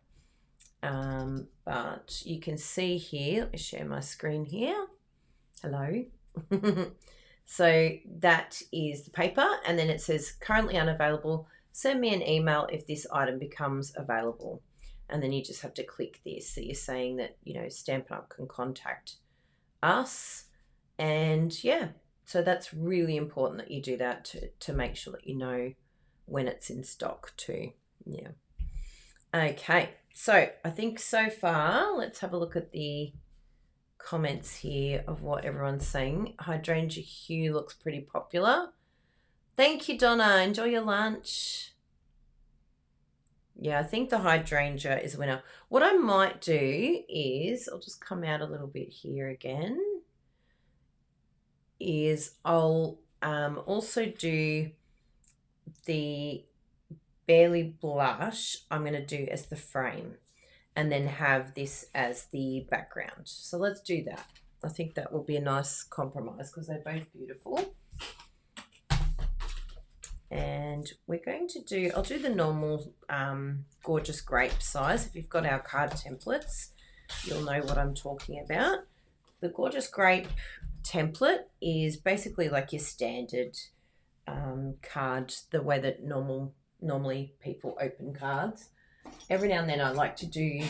But you can see here, let me share my screen here. Hello. So that is the paper, and then it says currently unavailable. Send me an email if this item becomes available. And then you just have to click this. So you're saying that, you know, Stampin' Up can contact us. And yeah, so that's really important that you do that to make sure that you know when it's in stock too. Yeah. Okay, so I think so far, let's have a look at the comments here of what everyone's saying. Hydrangea hue looks pretty popular. Thank you, Donna. Enjoy your lunch. Yeah, I think the hydrangea is a winner. What I might do is, I'll just come out a little bit here again, is I'll also do the Barely Blush. I'm going to do as the frame, and then have this as the background. So let's do that. I think that will be a nice compromise because they're both beautiful. And we're going to do, I'll do the normal gorgeous grape size if you've got our card templates. you'll know what I'm talking about. The Gorgeous Grape template is basically like your standard card, the way that normally people open cards. Every now and then I like to do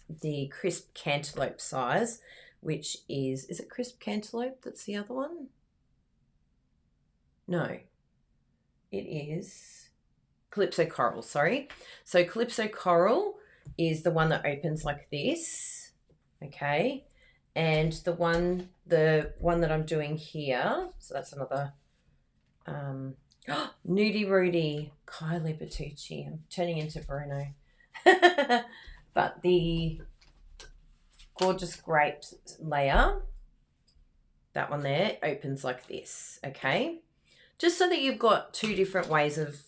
the crisp cantaloupe size, which is it crisp cantaloupe? That's the other one? No, it is Calypso Coral, sorry. So Calypso Coral is the one that opens like this, okay? And the one that I'm doing here, so that's another Nudie Rudy, Kylie Bertucci. I'm turning into Bruno. But the Gorgeous Grapes layer, that one there, opens like this, okay? Just so that you've got two different ways of,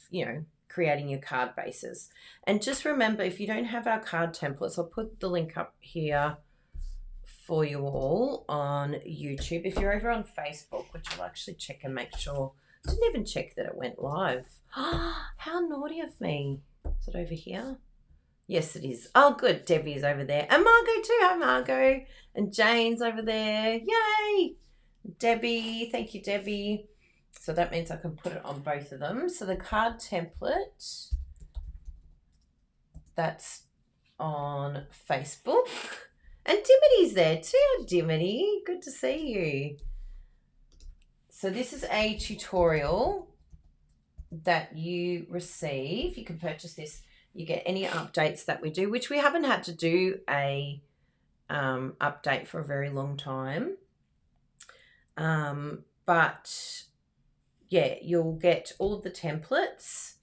creating your card bases. And just remember, if you don't have our card templates, I'll put the link up here for you all on YouTube. If you're over on Facebook, which I'll actually check and make sure, I didn't even check that it went live. How naughty of me. Is it over here? Yes, it is. Oh, good. Debbie's over there. And Margot too. Hi, Margot. And Jane's over there. Yay. Debbie. Thank you, Debbie. So that means I can put it on both of them. So the card template, that's on Facebook. And Dimity's there too. Dimity, good to see you. So this is a tutorial that you receive. You can purchase this. You get any updates that we do, which we haven't had to do a update for a very long time. But yeah, you'll get all of the templates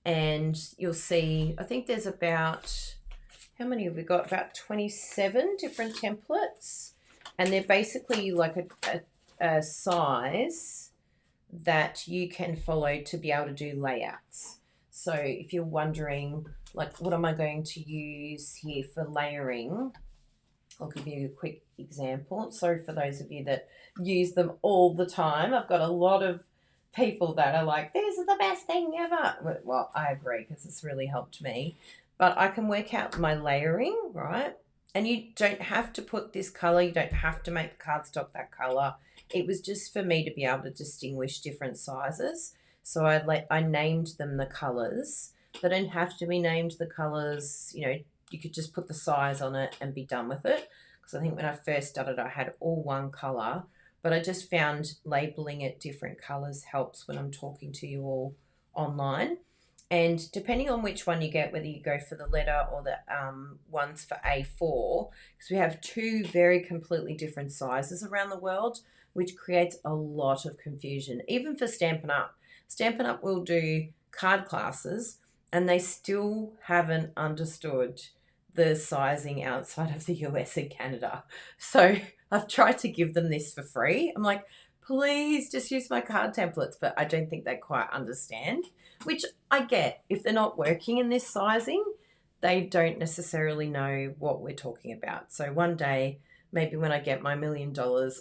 and you'll see, I think there's about, how many have we got? About 27 different templates. And they're basically like a size that you can follow to be able to do layouts. So if you're wondering, like, what am I going to use here for layering? I'll give you a quick example. Sorry for those of you that use them all the time. I've got a lot of people that are like, this is the best thing ever. Well, I agree because it's really helped me. But I can work out my layering, right? And you don't have to put this color. You don't have to make the cardstock that color. It was just for me to be able to distinguish different sizes. So I named them the colors. They don't have to be named the colors. You could just put the size on it and be done with it. Because I think when I first started, I had all one color. But I just found labeling it different colors helps when I'm talking to you all online. And depending on which one you get, whether you go for the letter or the ones for A4, because we have two very completely different sizes around the world, which creates a lot of confusion. Even for Stampin' Up. Stampin' Up will do card classes and they still haven't understood the sizing outside of the US and Canada. So I've tried to give them this for free. I'm like, please just use my card templates, but I don't think they quite understand, which I get. If they're not working in this sizing, they don't necessarily know what we're talking about. So one day, maybe when I get my $1 million,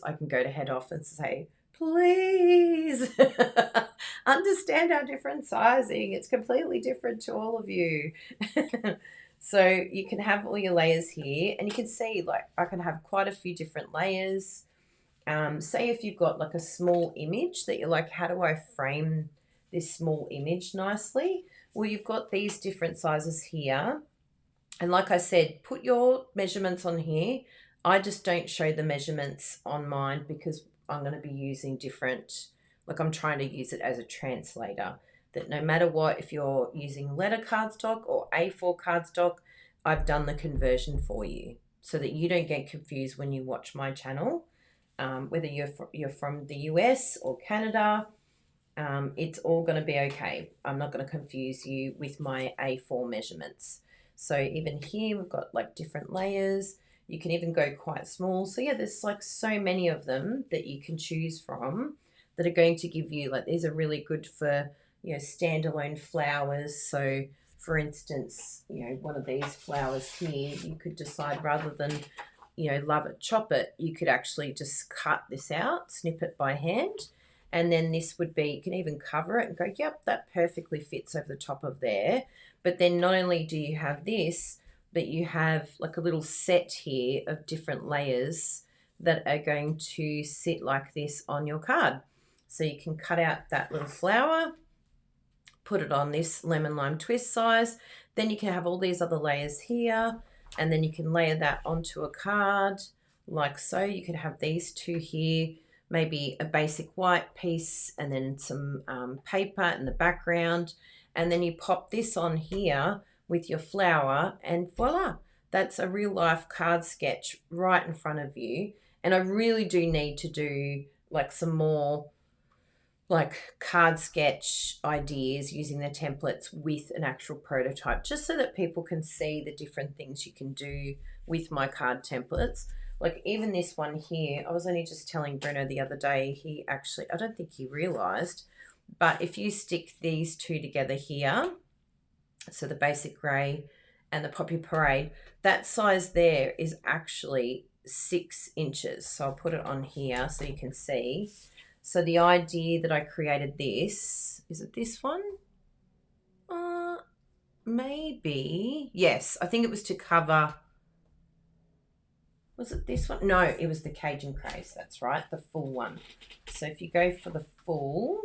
I can go to head office and say, please understand our different sizing. It's completely different to all of you. So you can have all your layers here and you can see, like, I can have quite a few different layers. Say if you've got like a small image that you're like, how do I frame this small image nicely? Well, you've got these different sizes here. And like I said, put your measurements on here. I just don't show the measurements on mine because I'm going to be using different, like I'm trying to use it as a translator, that no matter what, if you're using letter cardstock or A4 cardstock, I've done the conversion for you so that you don't get confused when you watch my channel. Whether you're from the US or Canada, it's all going to be okay. I'm not going to confuse you with my A4 measurements. So even here we've got like different layers. You can even go quite small. So yeah, there's like so many of them that you can choose from that are going to give you, like, these are really good for, standalone flowers. So for instance, one of these flowers here, you could decide rather than, love it, chop it, you could actually just cut this out, snip it by hand. And then this would be, you can even cover it and go, yep, that perfectly fits over the top of there. But then not only do you have this, but you have like a little set here of different layers that are going to sit like this on your card. So you can cut out that little flower, put it on this lemon lime twist size, then you can have all these other layers here, and then you can layer that onto a card like so. You could have these two here, maybe a basic white piece and then some paper in the background, and then you pop this on here with your flower, and voila, that's a real life card sketch right in front of you. And I really do need to do like some more like card sketch ideas using the templates with an actual prototype, just so that people can see the different things you can do with my card templates. Like even this one here, I was only just telling Bruno the other day, he actually, I don't think he realized, but if you stick these two together here, so the basic grey and the Poppy Parade, that size there is actually 6 inches. So I'll put it on here so you can see. So the idea that I created this, is it this one? Maybe. Yes, I think it was to cover, was it this one? No, it was the Cajun Craze, that's right, the full one. So if you go for the full,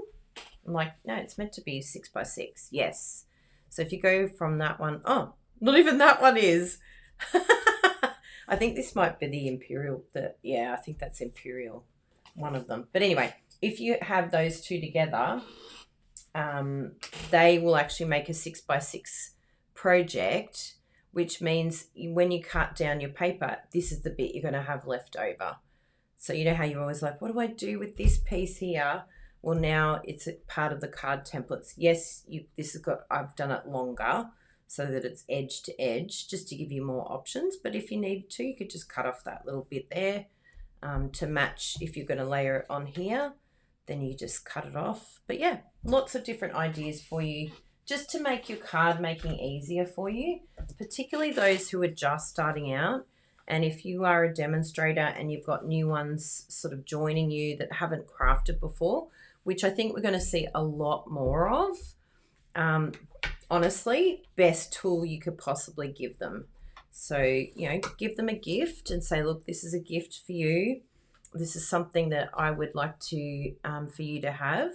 I'm like, no, it's meant to be 6 by 6. Yes. So if you go from that one, oh, not even that one is. I think this might be the Imperial. Yeah, I think that's Imperial, one of them. But anyway, if you have those two together, they will actually make a 6 by 6 project, which means when you cut down your paper, this is the bit you're going to have left over. So you know how you're always like, what do I do with this piece here? Well, now it's a part of the card templates. Yes, I've done it longer so that it's edge to edge, just to give you more options. But if you need to, you could just cut off that little bit there to match. If you're going to layer it on here, then you just cut it off. But yeah, lots of different ideas for you just to make your card making easier for you, particularly those who are just starting out. And if you are a demonstrator and you've got new ones sort of joining you that haven't crafted before, which I think we're going to see a lot more of, honestly, best tool you could possibly give them. So, you know, give them a gift and say, look, this is a gift for you. This is something that I would like to for you to have.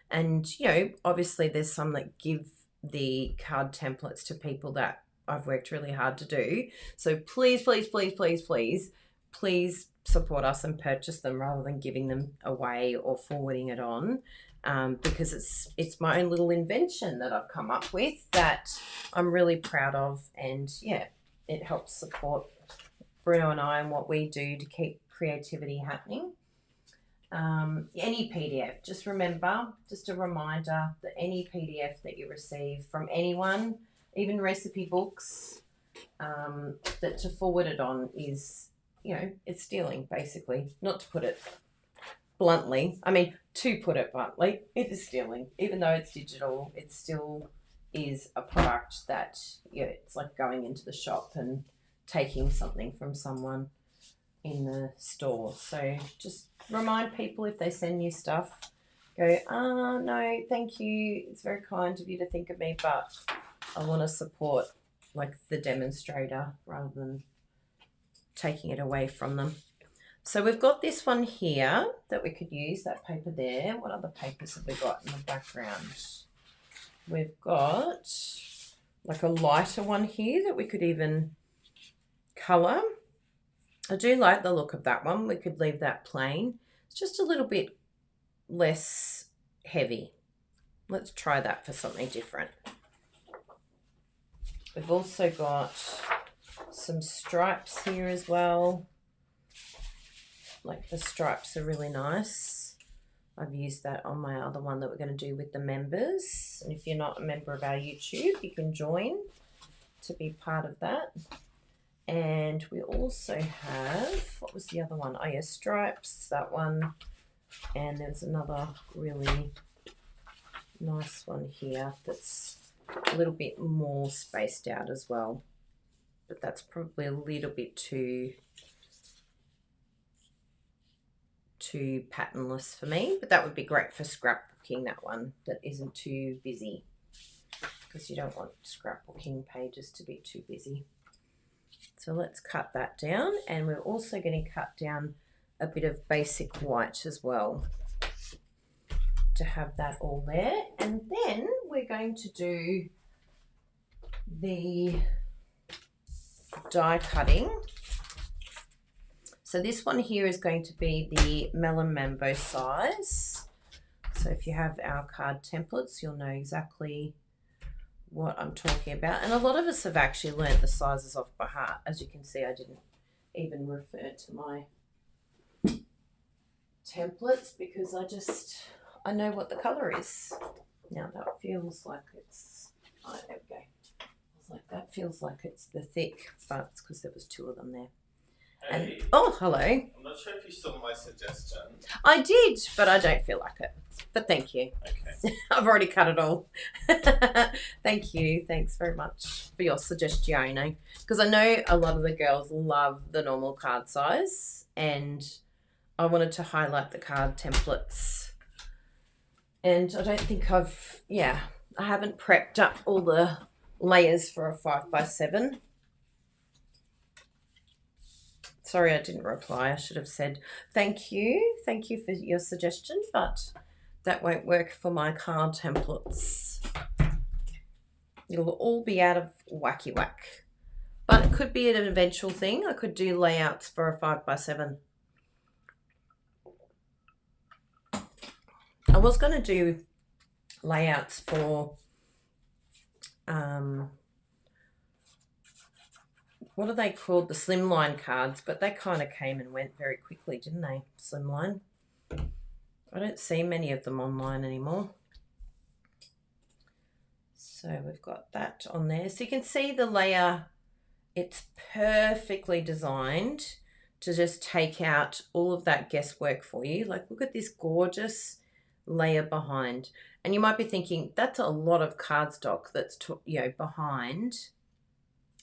And, you know, obviously there's some that give the card templates to people that I've worked really hard to do. So please, please, please, please, please, please support us and purchase them rather than giving them away or forwarding it on, because it's my own little invention that I've come up with that I'm really proud of. And yeah, it helps support Bruno and I and what we do to keep creativity happening. Any PDF, just remember, just a reminder that any PDF that you receive from anyone, even recipe books, that to forward it on is, you know, it's stealing, basically. Not to put it bluntly. I mean, to put it bluntly, it is stealing. Even though it's digital, it still is a product that, yeah, it's like going into the shop and taking something from someone in the store. So just remind people if they send you stuff, go, no, thank you. It's very kind of you to think of me, but I want to support like the demonstrator rather than taking it away from them. So we've got this one here that we could use, that paper there. What other papers have we got in the background? We've got like a lighter one here that we could even colour. I do like the look of that one. We could leave that plain. It's just a little bit less heavy. Let's try that for something different. We've also got some stripes here as well. Like the stripes are really nice. I've used that on my other one that we're going to do with the members. And if you're not a member of our YouTube, you can join to be part of that. And we also have, what was the other one? Oh yeah, stripes, that one. And there's another really nice one here that's a little bit more spaced out as well. But that's probably a little bit too patternless for me. But that would be great for scrapbooking, that one, that isn't too busy. Because you don't want scrapbooking pages to be too busy. So let's cut that down, and we're also going to cut down a bit of basic white as well to have that all there. And then we're going to do the die cutting. So this one here is going to be the Melon Mambo size. So if you have our card templates, you'll know exactly what I'm talking about. And a lot of us have actually learnt the sizes off by heart. As you can see, I didn't even refer to my templates because I know what the colour is. Now that feels like it's, oh, there we go. I was like, that feels like it's the thick, but it's because there was 2 of them there. Hey, And, oh, hello. I'm not sure if you saw my suggestion. I did, but I don't feel like it. But thank you. Okay. I've already cut it all. Thank you. Thanks very much for your suggestion. Because I know a lot of the girls love the normal card size, and I wanted to highlight the card templates. And I don't think I haven't prepped up all the layers for a 5x7. Sorry, I didn't reply. I should have said thank you. Thank you for your suggestion, but that won't work for my card templates. It'll all be out of wacky whack. But it could be an eventual thing. I could do layouts for a 5x7. I was going to do layouts for what are they called? The slimline cards, but they kind of came and went very quickly, didn't they? Slimline. I don't see many of them online anymore. So we've got that on there. So you can see the layer, it's perfectly designed to just take out all of that guesswork for you. Like, look at this gorgeous layer behind. And you might be thinking, that's a lot of cardstock that's, behind,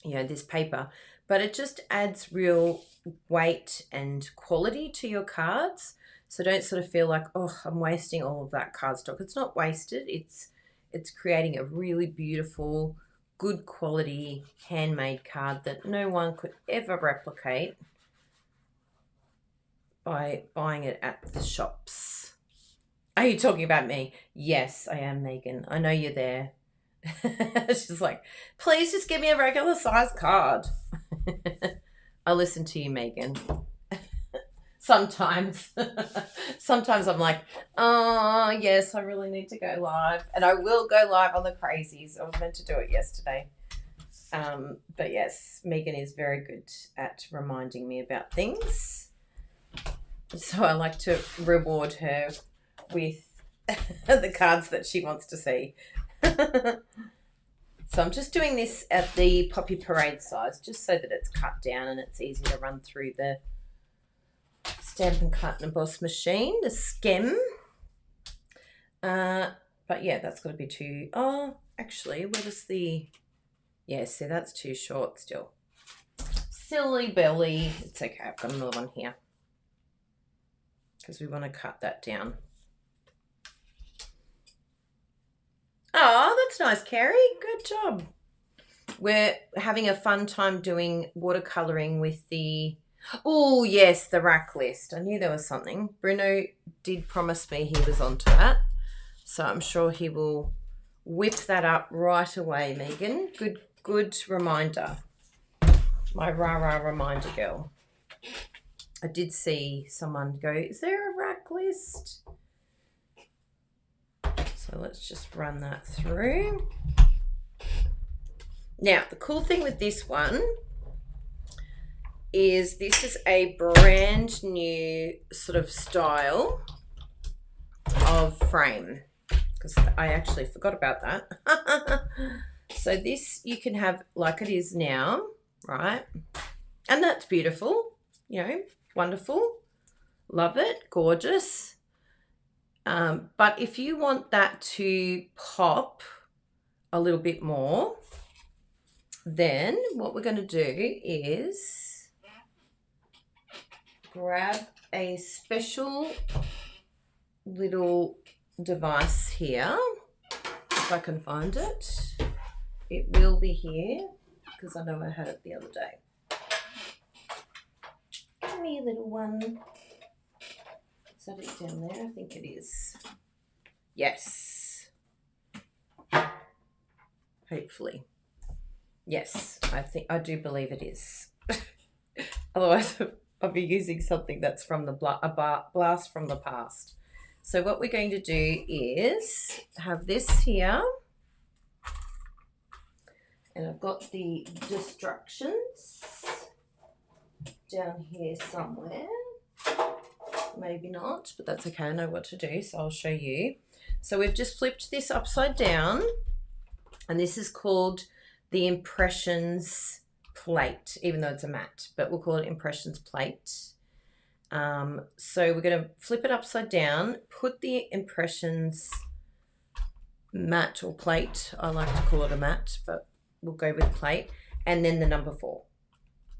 this paper. But it just adds real weight and quality to your cards. So don't sort of feel like, oh, I'm wasting all of that cardstock. It's not wasted. It's creating a really beautiful, good quality handmade card that no one could ever replicate by buying it at the shops. Are you talking about me? Yes, I am, Megan. I know you're there. She's like, please just give me a regular size card. I listen to you, Megan. Sometimes. Sometimes I'm like, oh, yes, I really need to go live. And I will go live on the crazies. I was meant to do it yesterday. But yes, Megan is very good at reminding me about things. So I like to reward her with the cards that she wants to see. So I'm just doing this at the Poppy Parade size, just so that it's cut down and it's easy to run through the Stampin' Cut and Emboss machine, the skem. But yeah, that's got to be too... Oh, actually, where does the... Yeah, see, that's too short still. Silly belly. It's okay, I've got another one here. Because we want to cut that down. Oh, that's nice, Carrie. Good job. We're having a fun time doing watercolouring with the... Oh, yes, the rack list. I knew there was something. Bruno did promise me he was onto that. So I'm sure he will whip that up right away, Megan. Good reminder. My rah-rah reminder girl. I did see someone go, is there a rack list? So let's just run that through. Now, the cool thing with this one is this is a brand new sort of style of frame, because I actually forgot about that. So this you can have like it is now, right? And that's beautiful, wonderful. Love it, gorgeous. But if you want that to pop a little bit more, then what we're going to do is grab a special little device here, if I can find it. It will be here because I know I had it the other day. Come here, little one. Is that it down there? I think it is. Yes. Hopefully. Yes, I do believe it is. Otherwise, I'll be using something that's from the blast from the past. So what we're going to do is have this here. And I've got the instructions down here somewhere. Maybe not, but that's okay. I know what to do, so I'll show you. So we've just flipped this upside down, and this is called the Impressions plate, even though it's a mat, but we'll call it Impressions plate. So we're going to flip it upside down, put the Impressions mat or plate. I like to call it a mat, but we'll go with plate, and then the number 4.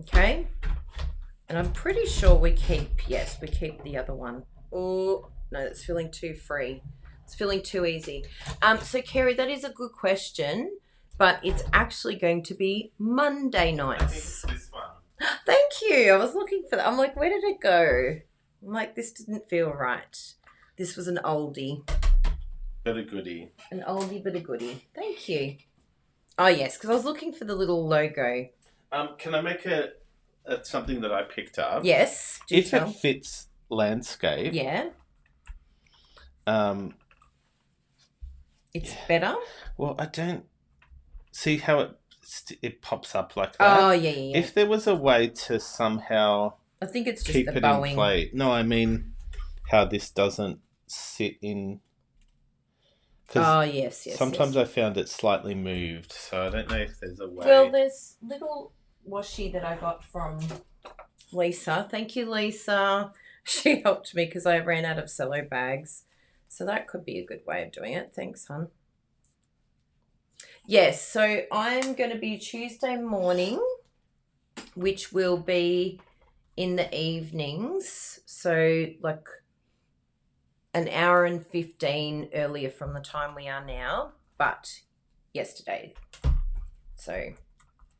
Okay. And I'm pretty sure we keep the other one. Oh, no, that's feeling too free. It's feeling too easy. So, Kerry, that is a good question, but it's actually going to be Monday nights. I think it's this one. Thank you. I was looking for that. I'm like, where did it go? I'm like, this didn't feel right. This was an oldie. But a goodie. An oldie but a goodie. Thank you. Oh, yes, because I was looking for the little logo. Can I make something that I picked up? Yes. If it fits landscape. Yeah. It's better. Well, I don't see how it pops up like that. Oh, yeah. If there was a way to somehow I think it's just keep the it bowing. in play. No, I mean how this doesn't sit in. Oh, yes. Sometimes I found it slightly moved, so I don't know if there's a way. Well, there's little washi that I got from Lisa. Thank you, Lisa. She helped me because I ran out of cello bags. So that could be a good way of doing it. Thanks, hon. Yes, so I'm going to be Tuesday morning, which will be in the evenings. So like an hour and 15 earlier from the time we are now, but yesterday. So,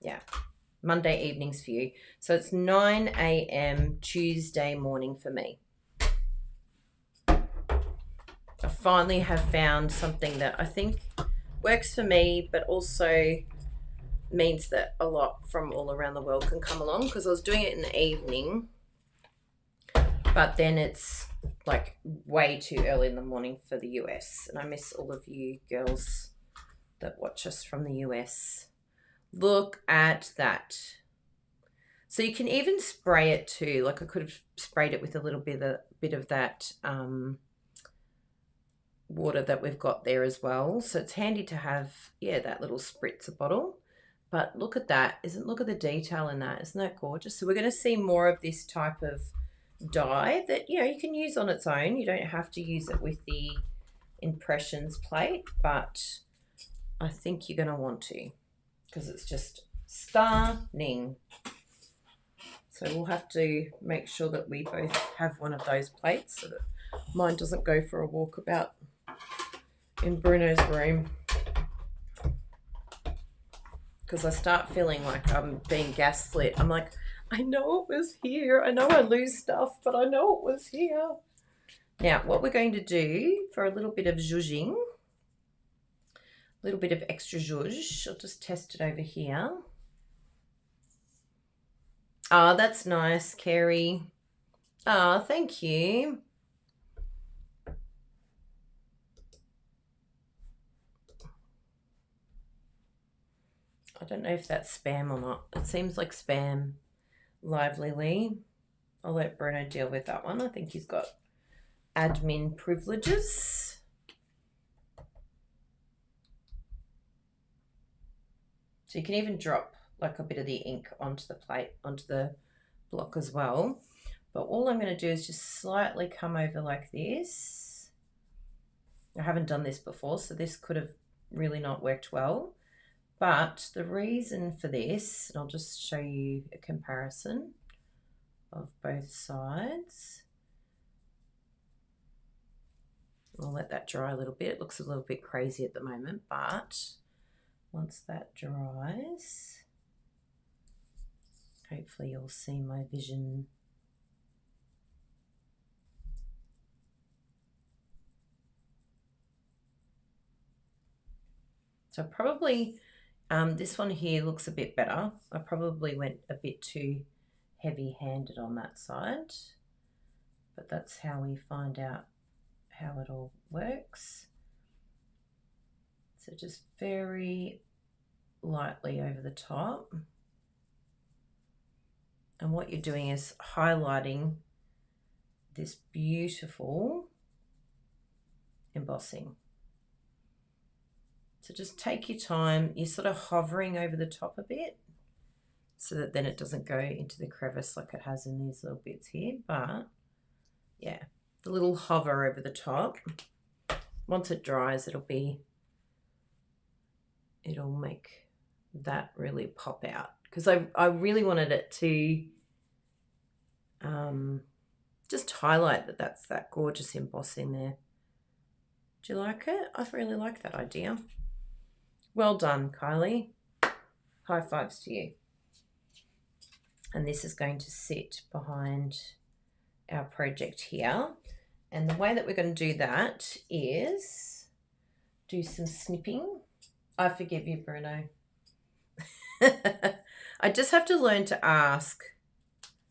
yeah, Monday evenings for you. So it's 9 a.m. Tuesday morning for me. I finally have found something that I think works for me, but also means that a lot from all around the world can come along, because I was doing it in the evening, but then it's like way too early in the morning for the US, and I miss all of you girls that watch us from the US. Look at that. So you can even spray it too. Like I could have sprayed it with a little bit of that water that we've got there as well. So it's handy to have, that little spritzer bottle. But look at that. Look at the detail in that. Isn't that gorgeous? So we're going to see more of this type of die that, you can use on its own. You don't have to use it with the Impressions plate, but I think you're going to want to, because it's just stunning. So we'll have to make sure that we both have one of those plates so that mine doesn't go for a walkabout in Bruno's room, because I start feeling like I'm being gaslit. I'm like, I know it was here. I know I lose stuff, but I know it was here. Now, what we're going to do for a little bit of zhuzhing, a little bit of extra zhuzh, I'll just test it over here. Oh, that's nice, Kerry. Oh, thank you. I don't know if that's spam or not. It seems like spam. Lively Lee. I'll let Bruno deal with that one. I think he's got admin privileges. So you can even drop like a bit of the ink onto the plate, onto the block as well. But all I'm going to do is just slightly come over like this. I haven't done this before, so this could have really not worked well. But the reason for this, and I'll just show you a comparison of both sides. I'll let that dry a little bit. It looks a little bit crazy at the moment, but once that dries, hopefully you'll see my vision So probably this one here looks a bit better. I probably went a bit too heavy-handed on that side, but that's how we find out how it all works. So just very lightly over the top. And what you're doing is highlighting this beautiful embossing. So just take your time. You're sort of hovering over the top a bit so that then it doesn't go into the crevice like it has in these little bits here. But yeah, the little hover over the top. Once it dries, it'll make that really pop out, because I really wanted it to just highlight that that's that gorgeous embossing there. Do you like it? I really like that idea. Well done, Kylie. High fives to you. And this is going to sit behind our project here. And the way that we're going to do that is do some snipping. I forgive you, Bruno. I just have to learn to ask,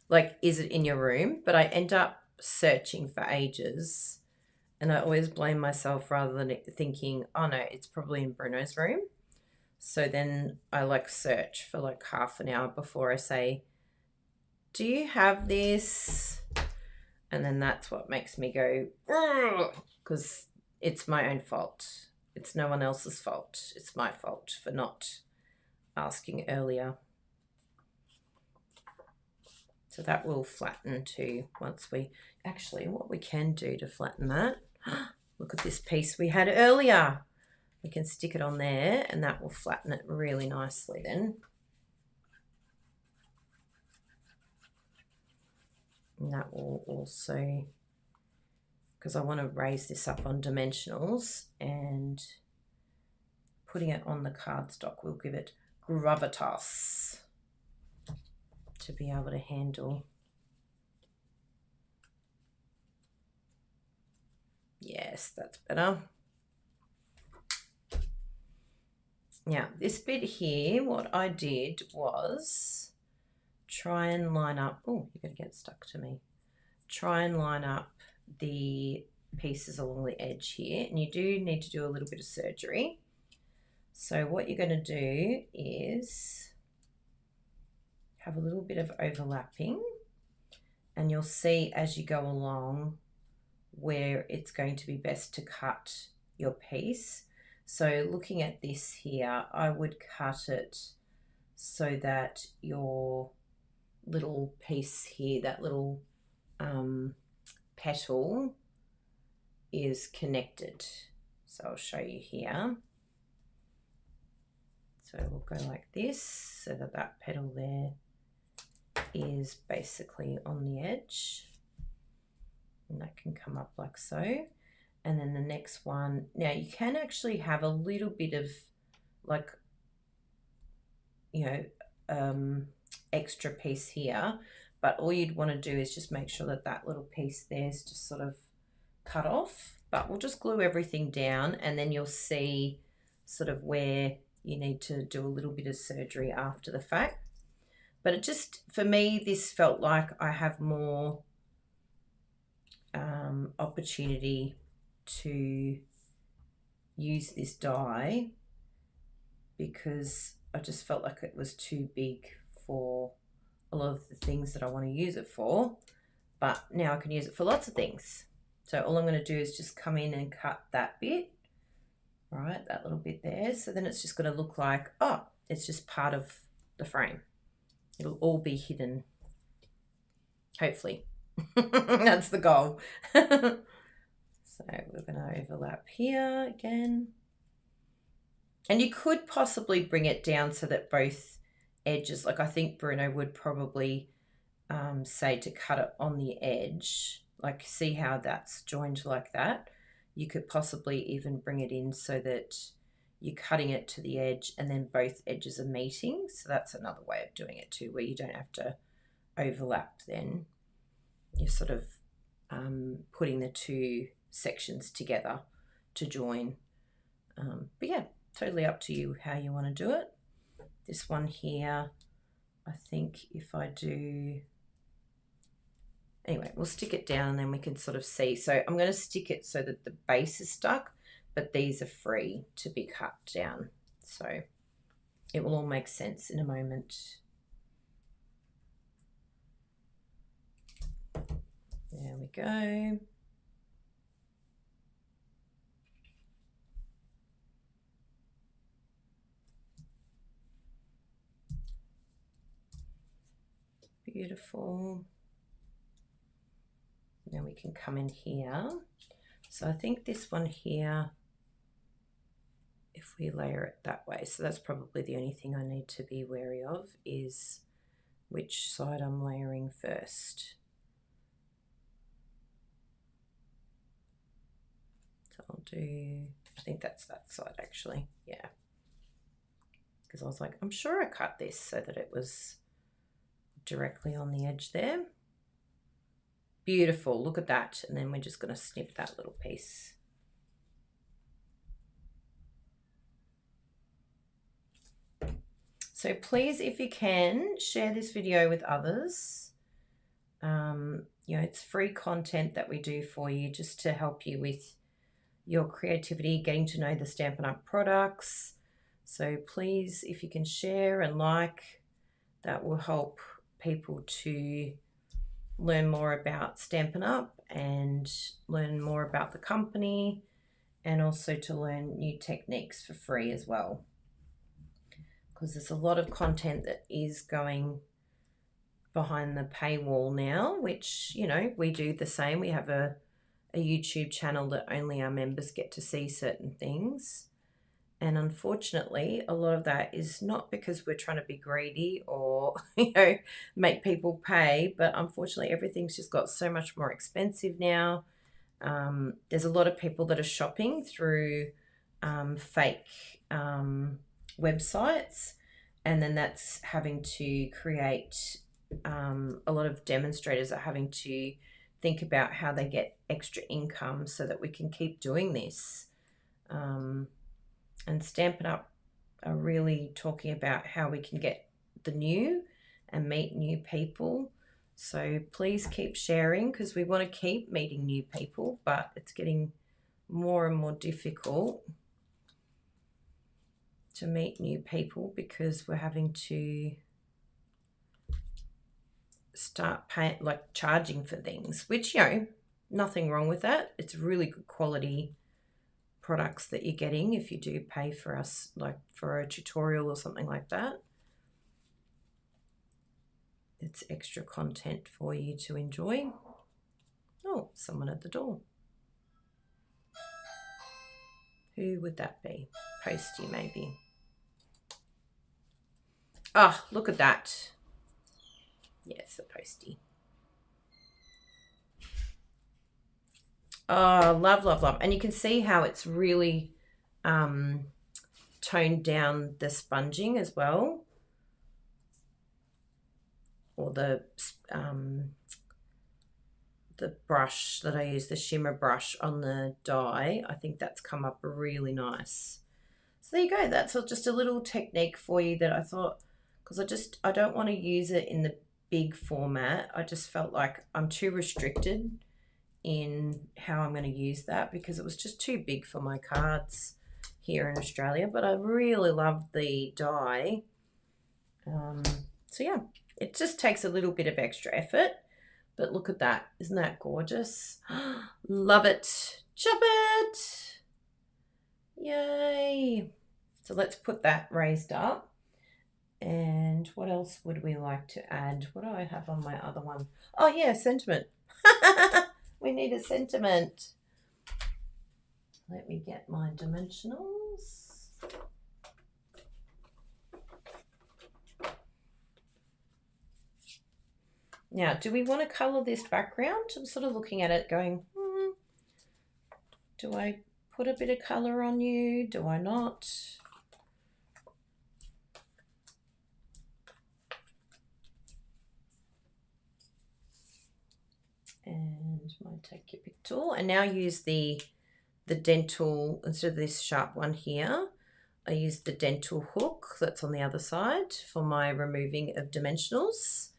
like, is it in your room? But I end up searching for ages, and I always blame myself rather than thinking, oh no, it's probably in Bruno's room. So then I like search for like half an hour before I say, do you have this? And then that's what makes me go, because it's my own fault. It's no one else's fault. It's my fault for not asking earlier. So that will flatten too once we, actually what we can do to flatten that, look at this piece we had earlier. We can stick it on there and that will flatten it really nicely then. And that will also, because I want to raise this up on dimensionals, and putting it on the cardstock will give it gravitas to be able to handle. Yes, that's better. Now, this bit here, what I did was try and line up, oh, you're going to get stuck to me. Try and line up the pieces along the edge here, and you do need to do a little bit of surgery. So what you're going to do is have a little bit of overlapping, and you'll see as you go along where it's going to be best to cut your piece. So looking at this here, I would cut it so that your little piece here, that little petal, is connected. So I'll show you here. So we'll go like this so that that petal there is basically on the edge, and that can come up like so. And then the next one, now you can actually have a little bit of like, you know, extra piece here, but all you'd want to do is just make sure that that little piece there is just sort of cut off. But we'll just glue everything down, and then you'll see sort of where you need to do a little bit of surgery after the fact. But it just, for me, this felt like I have more opportunity to use this die, because I just felt like it was too big for a lot of the things that I want to use it for. But now I can use it for lots of things. So all I'm going to do is just come in and cut that bit, right, that little bit there. So then it's just going to look like, oh, it's just part of the frame. It'll all be hidden, hopefully. That's the goal. So we're going to overlap here again. And you could possibly bring it down so that both edges, like I think Bruno would probably say to cut it on the edge, like see how that's joined like that. You could possibly even bring it in so that you're cutting it to the edge and then both edges are meeting. So that's another way of doing it too, where you don't have to overlap then. You're sort of putting the two sections together to join. But yeah, totally up to you how you want to do it. This one here, I think if I do, anyway, we'll stick it down and then we can sort of see. So I'm going to stick it so that the base is stuck, but these are free to be cut down. So it will all make sense in a moment. There we go. Beautiful. Now we can come in here. So I think this one here, if we layer it that way, so that's probably the only thing I need to be wary of is which side I'm layering first. So I'll do, I think that's that side actually, yeah. Because I was like, I'm sure I cut this so that it was directly on the edge there. Beautiful, look at that. And then we're just going to snip that little piece. So please, if you can, share this video with others. You know, it's free content that we do for you just to help you with your creativity, getting to know the Stampin' Up products. So please, if you can share and like, that will help people to learn more about Stampin' Up and learn more about the company, and also to learn new techniques for free as well. Because there's a lot of content that is going behind the paywall now, which, you know, we do the same. We have a YouTube channel that only our members get to see certain things. And unfortunately, a lot of that is not because we're trying to be greedy or, you know, make people pay, but unfortunately, everything's just got so much more expensive now. There's a lot of people that are shopping through fake websites, and then that's having to create a lot of demonstrators are having to think about how they get extra income so that we can keep doing this. And Stampin' Up are really talking about how we can get the new and meet new people. So please keep sharing, because we want to keep meeting new people, but it's getting more and more difficult to meet new people because we're having to start paying, like charging for things, which, you know, nothing wrong with that. It's really good quality products that you're getting if you do pay for us, like for a tutorial or something like that. It's extra content for you to enjoy. Oh, someone at the door. Who would that be? Posty, maybe. Oh, look at that. Yes, a posty. Oh, love, love, love. And you can see how it's really toned down the sponging as well. Or the brush that I use, the shimmer brush on the die. I think that's come up really nice. So there you go. That's just a little technique for you that I thought, because I don't want to use it in the big format. I just felt like I'm too restricted in how I'm going to use that because it was just too big for my cards here in Australia. But I really love the die. So yeah, it just takes a little bit of extra effort. But look at that. Isn't that gorgeous? Love it. Chop it. Yay. So let's put that raised up. And what else would we like to add? What do I have on my other one? Oh yeah, sentiment. We need a sentiment. Let me get my dimensionals. Now, do we want to colour this background? I'm sort of looking at it going, do I put a bit of colour on you? Do I not? And my take your pick tool, and now use the dental instead of this sharp one here. I used the dental hook that's on the other side for my removing of dimensionals,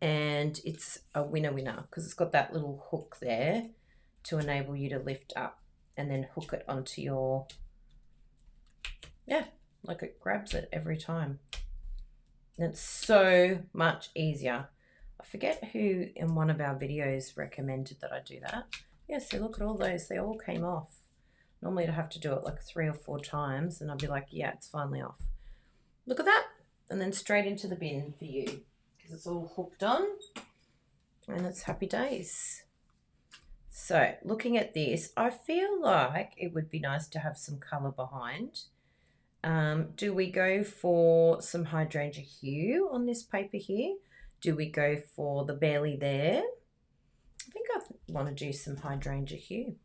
and it's a winner because it's got that little hook there to enable you to lift up and then hook it onto your, like it grabs it every time. And it's so much easier. I forget who in one of our videos recommended that I do that. Yeah, so look at all those, they all came off. Normally I'd have to do it like 3 or 4 times and I'd be like, yeah, it's finally off. Look at that. And then straight into the bin for you because it's all hooked on and it's happy days. So looking at this, I feel like it would be nice to have some colour behind. Do we go for some hydrangea hue on this paper here? Do we go for the barely there? I think I want to do some hydrangea hue.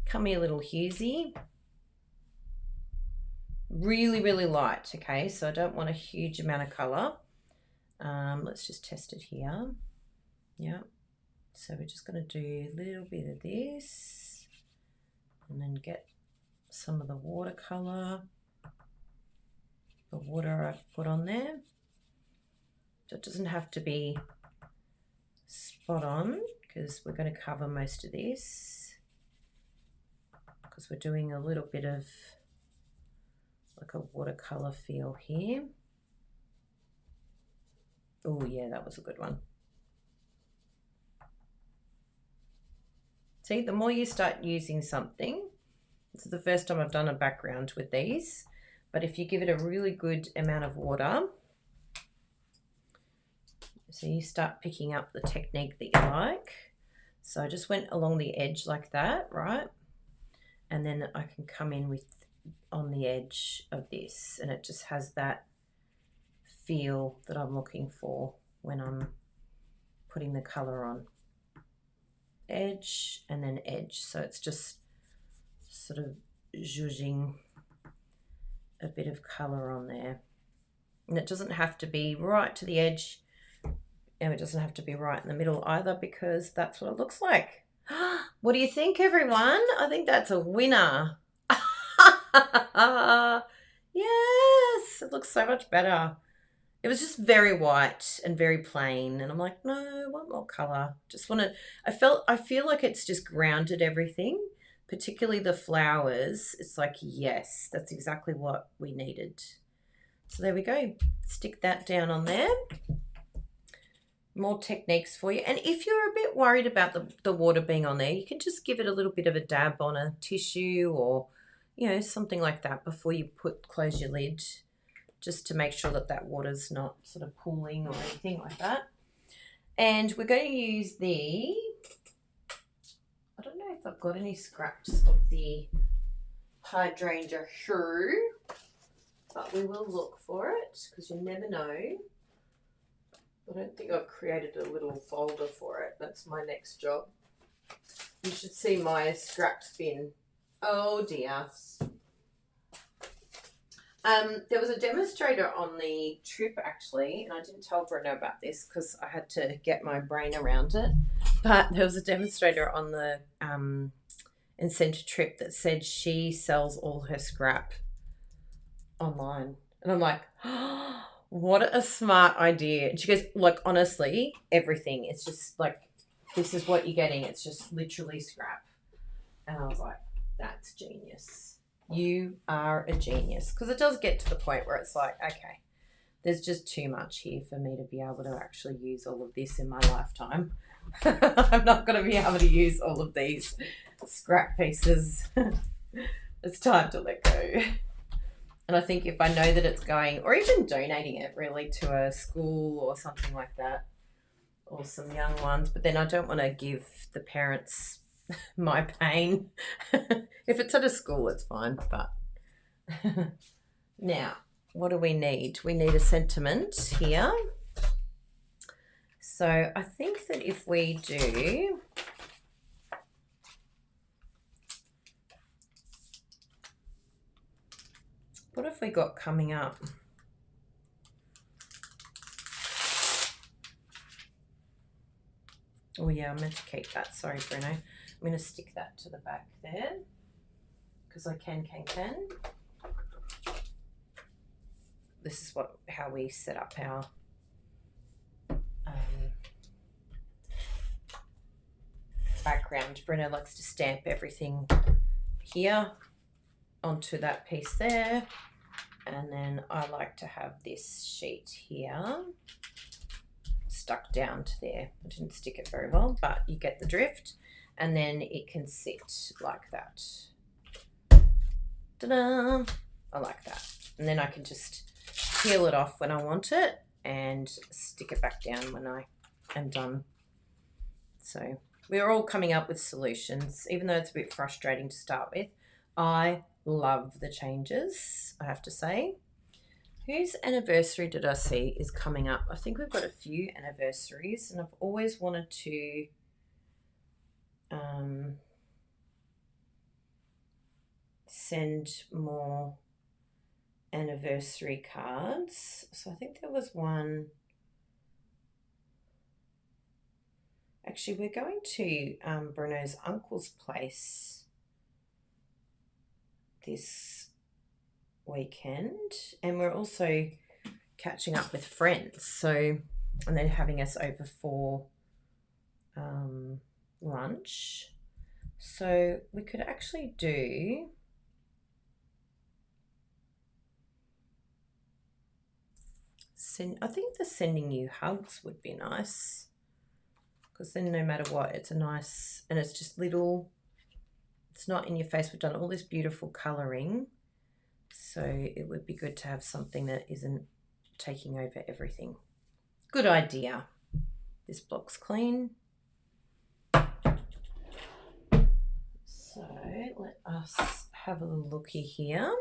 Come here, little Hughesy. Really, really light, okay? So I don't want a huge amount of colour. Let's just test it here. Yeah. So we're just going to do a little bit of this and then get some of the watercolour, the water I've put on there. So it doesn't have to be spot on because we're going to cover most of this because we're doing a little bit of like a watercolour feel here. Oh yeah, that was a good one. See, the more you start using something, this is the first time I've done a background with these, but if you give it a really good amount of water, so you start picking up the technique that you like. So I just went along the edge like that, right? And then I can come in with on the edge of this, and it just has that feel that I'm looking for when I'm putting the color on. Edge and then edge, so it's just sort of zhuzhing a bit of color on there, and it doesn't have to be right to the edge, and it doesn't have to be right in the middle either, because that's what it looks like. What do you think, everyone? I think that's a winner. Yes, it looks so much better. It was just very white and very plain, and I'm like, no, I want more color. Just want to, I feel like it's just grounded everything, particularly the flowers. It's like, yes, that's exactly what we needed. So there we go. Stick that down on there. More techniques for you. And if you're a bit worried about the water being on there, you can just give it a little bit of a dab on a tissue or, you know, something like that before you close your lid, just to make sure that that water's not sort of pooling or anything like that. And we're going to use I don't know if I've got any scraps of the hydrangea hue, but we will look for it because you never know. I don't think I've created a little folder for it. That's my next job. You should see my scraps bin. Oh dear. There was a demonstrator on the trip actually, and I didn't tell Bruno about this because I had to get my brain around it. But there was a demonstrator on the incentive trip that said she sells all her scrap online. And I'm like, oh, what a smart idea. And she goes, look, honestly, everything. It's just like, this is what you're getting. It's just literally scrap. And I was like, that's genius. You are a genius. Because it does get to the point where it's like, okay, there's just too much here for me to be able to actually use all of this in my lifetime. I'm not going to be able to use all of these scrap pieces. It's time to let go. And I think if I know that it's going, or even donating it really to a school or something like that, or some young ones, but then I don't want to give the parents my pain. If it's at a school, it's fine. But now, what do we need? We need a sentiment here. So I think that if we do, what have we got coming up? Oh yeah, I meant to keep that. Sorry, Bruno. I'm going to stick that to the back there because I can. this is how we set up our background. Bruno likes to stamp everything here onto that piece there, and then I like to have this sheet here stuck down to there. I didn't stick it very well, but you get the drift, and then it can sit like that. Ta-da! I like that. And then I can just peel it off when I want it and stick it back down when I am done. So we're all coming up with solutions, even though it's a bit frustrating to start with. I love the changes, I have to say. Whose anniversary did I see is coming up? I think we've got a few anniversaries, and I've always wanted to send more anniversary cards. So I think there was one. Actually, we're going to Bruno's uncle's place this weekend, and we're also catching up with friends. So, and then having us over for lunch. So we could actually do I think the sending you hugs would be nice, because then no matter what, it's a nice, and it's just little, it's not in your face. We've done all this beautiful colouring, so it would be good to have something that isn't taking over everything. Good idea. This block's clean. So let us have a looky here.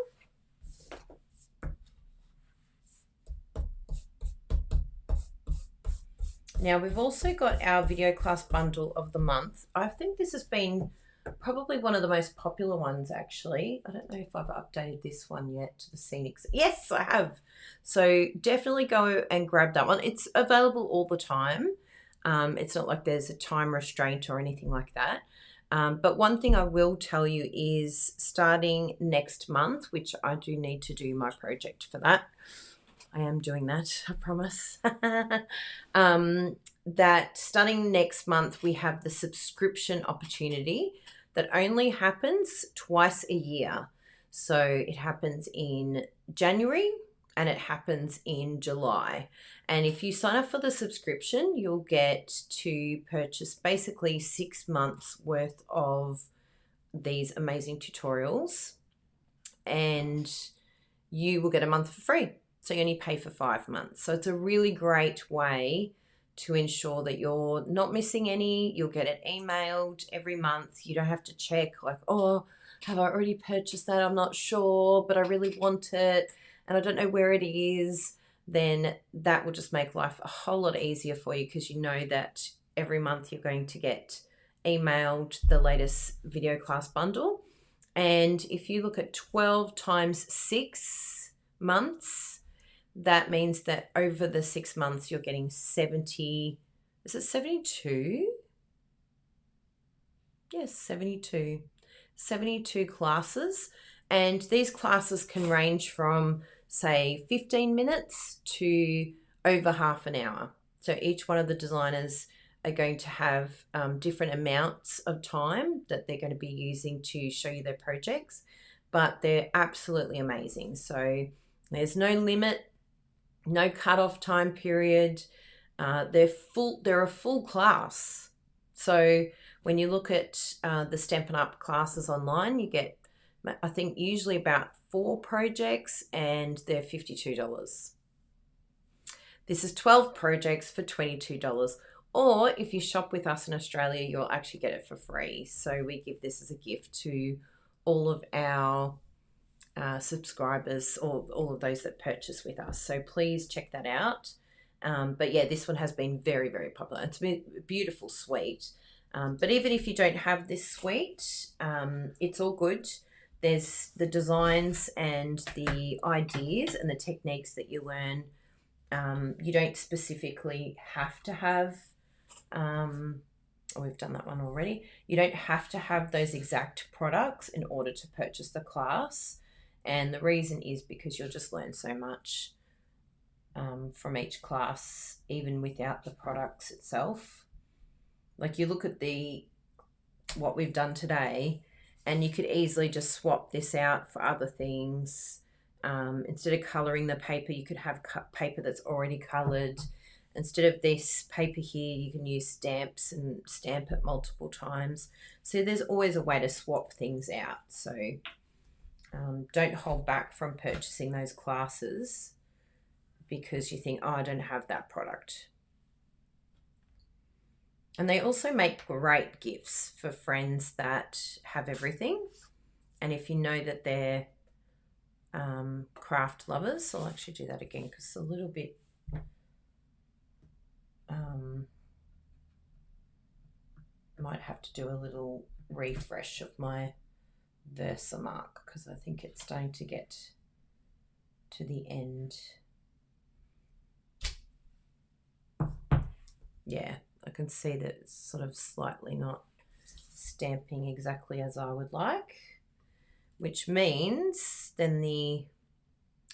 Now we've also got our video class bundle of the month. I think this has been probably one of the most popular ones, actually. I don't know if I've updated this one yet to the Scenics. Yes, I have. So definitely go and grab that one. It's available all the time. It's not like there's a time restraint or anything like that. But one thing I will tell you is starting next month, which I do need to do my project for that. I am doing that, I promise. That starting next month, we have the subscription opportunity that only happens twice a year. So it happens in January and it happens in July. And if you sign up for the subscription, you'll get to purchase basically 6 months worth of these amazing tutorials, and you will get a month for free. So you only pay for 5 months. So it's a really great way to ensure that you're not missing any. You'll get it emailed every month. You don't have to check like, oh, have I already purchased that? I'm not sure, but I really want it and I don't know where it is. Then that will just make life a whole lot easier for you, because you know that every month you're going to get emailed the latest video class bundle. And if you look at 12 times 6 months, that means that over the 6 months you're getting 70, is it 72? Yes, 72 classes. And these classes can range from, say, 15 minutes to over half an hour. So each one of the designers are going to have different amounts of time that they're going to be using to show you their projects, but they're absolutely amazing. So there's no limit, no cutoff time period. They're a full class. So when you look at the Stampin' Up classes online, you get, I think, usually about 4 projects, and they're $52. This is 12 projects for $22. Or if you shop with us in Australia, you'll actually get it for free. So we give this as a gift to all of our subscribers, or all of those that purchase with us. So please check that out. But yeah, this one has been very, very popular. It's a beautiful suite. But even if you don't have this suite, it's all good. There's the designs and the ideas and the techniques that you learn. You don't specifically have to have, we've done that one already. You don't have to have those exact products in order to purchase the class. And the reason is because you'll just learn so much from each class, even without the products itself. Like you look at what we've done today, and you could easily just swap this out for other things. Instead of colouring the paper, you could have paper that's already coloured. Instead of this paper here, you can use stamps and stamp it multiple times. So there's always a way to swap things out. So don't hold back from purchasing those classes because you think, oh, I don't have that product. And they also make great gifts for friends that have everything. And if you know that they're craft lovers, I'll actually do that again because it's a little bit might have to do a little refresh of my Versamark because I think it's starting to get to the end. Yeah, I can see that it's sort of slightly not stamping exactly as I would like, which means then the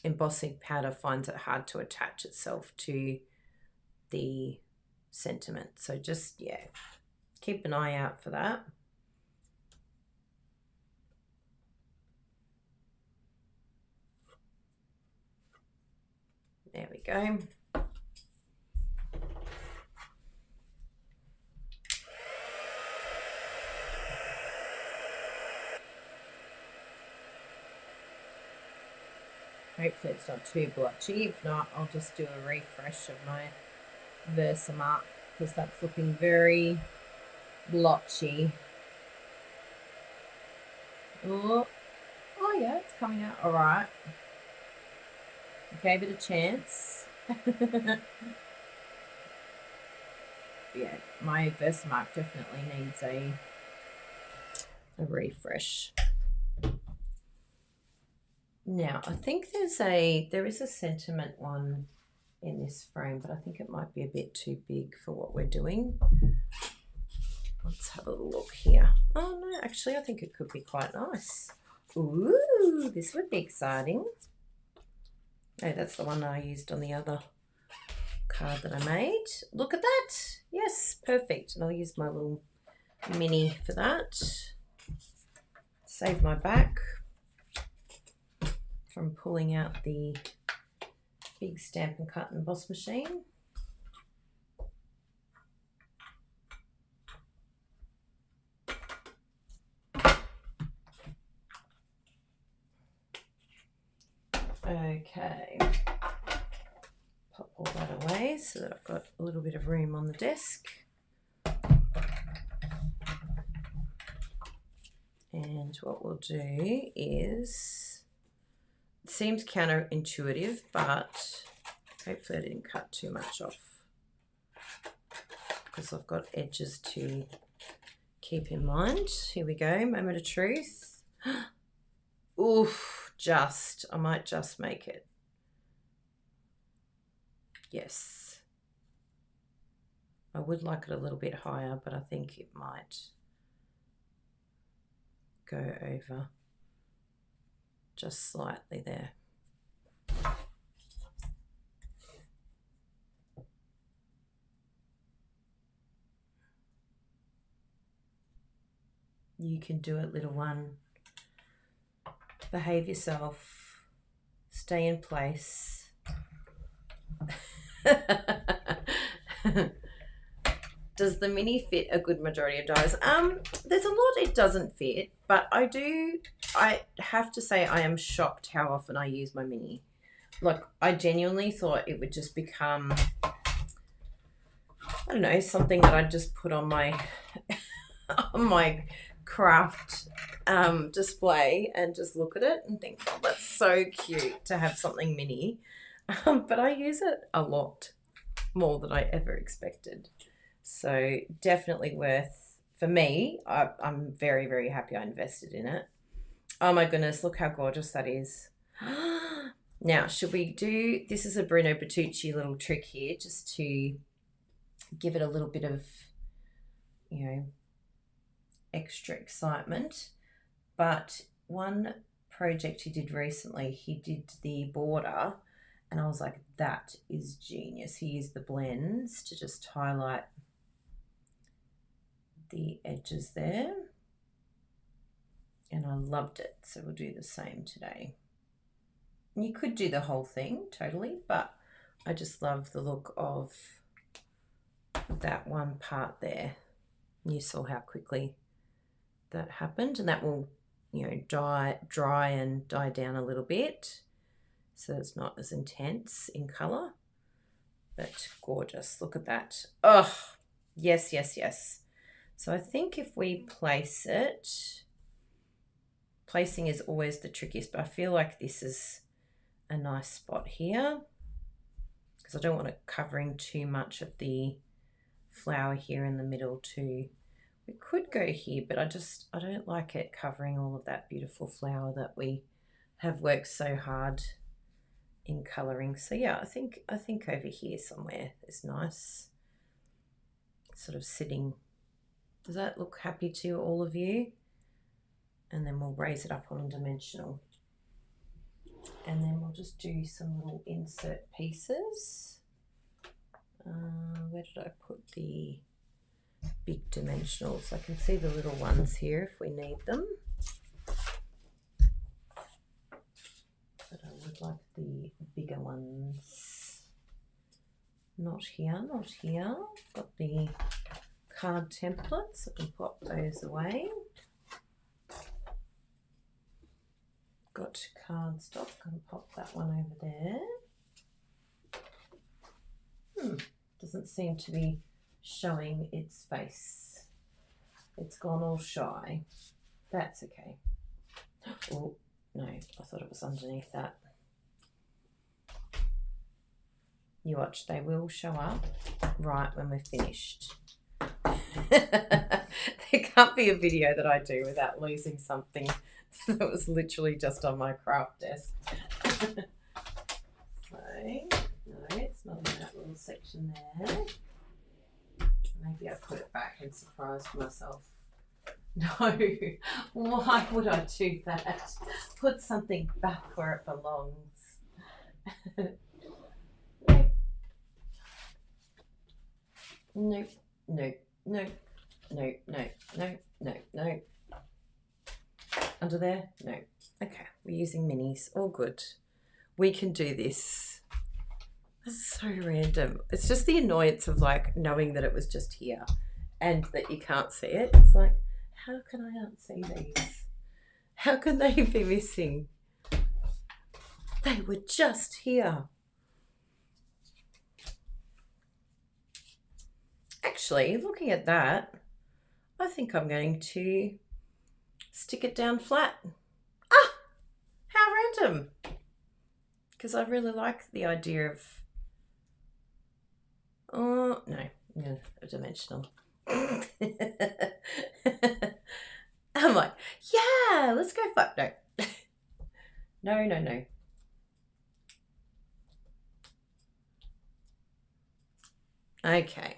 embossing powder finds it hard to attach itself to the sentiment. So just, yeah, keep an eye out for that. There we go. Hopefully it's not too blotchy. If not, I'll just do a refresh of my Versamark because that's looking very blotchy. Oh, yeah, it's coming out all right. Gave it a chance. Yeah, my Versamark definitely needs a refresh. Now, I think there is a sentiment one in this frame, but I think it might be a bit too big for what we're doing. Let's have a look here. Oh no, actually I think it could be quite nice. Ooh, this would be exciting. Oh, that's the one I used on the other card that I made. Look at that. Yes, perfect. And I'll use my little mini for that. Save my back from pulling out the big Stampin' Cut and Emboss machine. Okay, pop all that away so that I've got a little bit of room on the desk. And what we'll do is, it seems counterintuitive, but hopefully I didn't cut too much off because I've got edges to keep in mind. Here we go, moment of truth. Oof. I might just make it. Yes. I would like it a little bit higher, but I think it might go over just slightly there. You can do it, little one. Behave yourself. Stay in place. Does the mini fit a good majority of dies? There's a lot it doesn't fit, but I have to say I am shocked how often I use my mini. Like, I genuinely thought it would just become, I don't know, something that I'd just put on my on my craft display and just look at it and think, oh, that's so cute to have something mini. But I use it a lot more than I ever expected. So definitely worth, for me, I'm very, very happy I invested in it. Oh my goodness, look how gorgeous that is. Now, should we do, this is a Bruno Bertucci little trick here, just to give it a little bit of, you know, extra excitement. But one project he did recently, he did the border And I was like, that is genius. He used the blends to just highlight the edges there. And I loved it. So we'll do the same today. You could do the whole thing totally, but I just love the look of that one part there. You saw how quickly that happened, and that will, you know, dry and die down a little bit, so it's not as intense in color. But gorgeous. Look at that. Oh, yes, yes, yes. So I think if we place it, placing is always the trickiest, but I feel like this is a nice spot here because I don't want it covering too much of the flower here in the middle too. We could go here, but I don't like it covering all of that beautiful flower that we have worked so hard in colouring. So yeah, I think over here somewhere is nice, sort of sitting. Does that look happy to all of you? And then we'll raise it up on a dimensional. And then we'll just do some little insert pieces. Where did I put the big dimensionals? I can see the little ones here if we need them. But I would like the bigger ones. Not here, not here. Got the card templates. I can pop those away. Got cardstock. Can pop that one over there. Doesn't seem to be showing its face. It's gone all shy. That's okay. Oh, no, I thought it was underneath that. You watch, they will show up right when we're finished. There can't be a video that I do without losing something that was literally just on my craft desk. So, no, it's not in that little section there. Maybe I put it back and surprised myself. No, why would I do that? Put something back where it belongs. No, no, no, no, no, no, no, no. Under there? No. Okay, we're using minis. All good. We can do this. That's so random. It's just the annoyance of like knowing that it was just here and that you can't see it. It's like, how can I not see these? How can they be missing? They were just here. Actually, looking at that, I think I'm going to stick it down flat. Ah, how random. Because I really like the idea of, oh, no, a dimensional. I'm like, yeah, let's go flat. No. No, no, no. Okay.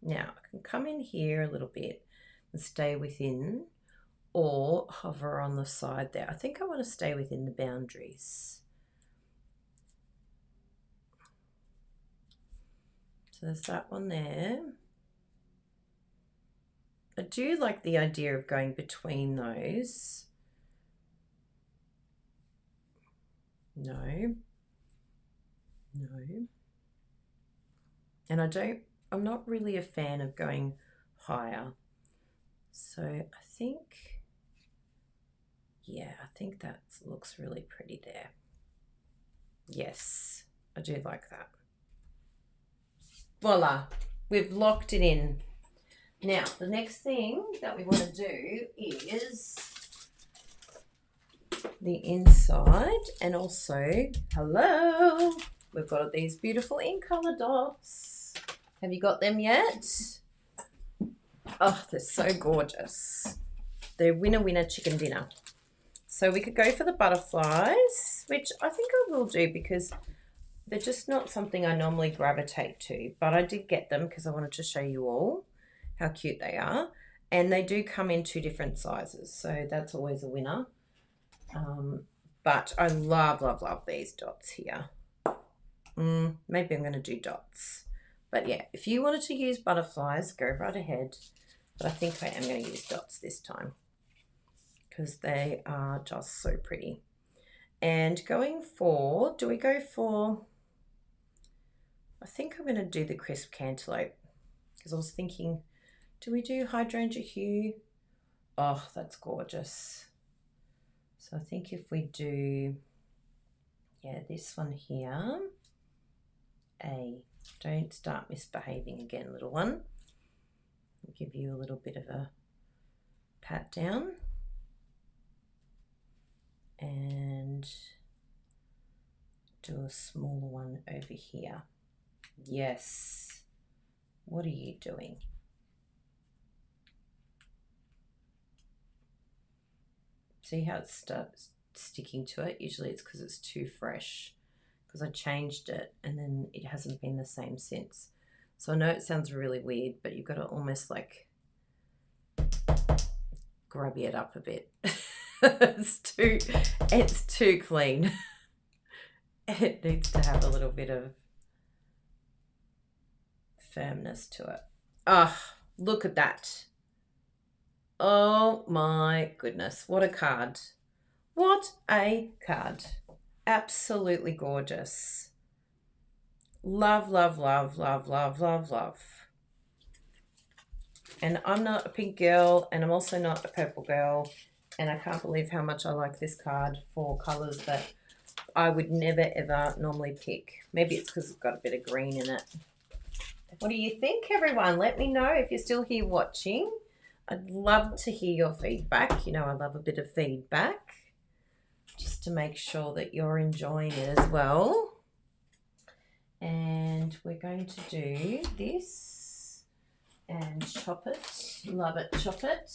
Now I can come in here a little bit and stay within, or hover on the side there. I think I want to stay within the boundaries. So there's that one there. I do like the idea of going between those. No. No. And I'm not really a fan of going higher. So I think, yeah, I think that looks really pretty there. Yes, I do like that. Voila, we've locked it in. Now, the next thing that we want to do is the inside, and also, hello, we've got these beautiful In Color dots. Have you got them yet? Oh, they're so gorgeous. They're winner, winner, chicken dinner. So we could go for the butterflies, which I think I will do because they're just not something I normally gravitate to, but I did get them because I wanted to show you all how cute they are. And they do come in 2 different sizes, so that's always a winner. But I love, love, love these dots here. Maybe I'm going to do dots. But yeah, if you wanted to use butterflies, go right ahead. But I think I am going to use dots this time because they are just so pretty. And going for, do we go for, I think I'm going to do the crisp cantaloupe because I was thinking, do we do hydrangea hue? Oh, that's gorgeous. So I think if we do, yeah, this one here, don't start misbehaving again, little one. I'll give you a little bit of a pat down. And do a smaller one over here. Yes. What are you doing? See how it starts sticking to it? Usually it's because it's too fresh, because I changed it and then it hasn't been the same since. So I know it sounds really weird, but you've got to almost like grubby it up a bit. It's too clean. It needs to have a little bit of firmness to it. Oh, look at that. Oh my goodness, what a card. What a card. Absolutely gorgeous. Love, love, love, love, love, love, love. And I'm not a pink girl, and I'm also not a purple girl, and I can't believe how much I like this card for colours that I would never ever normally pick. Maybe it's because it's got a bit of green in it. What do you think, everyone? Let me know if you're still here watching. I'd love to hear your feedback. You know, I love a bit of feedback just to make sure that you're enjoying it as well. And we're going to do this and chop it. Love it, chop it.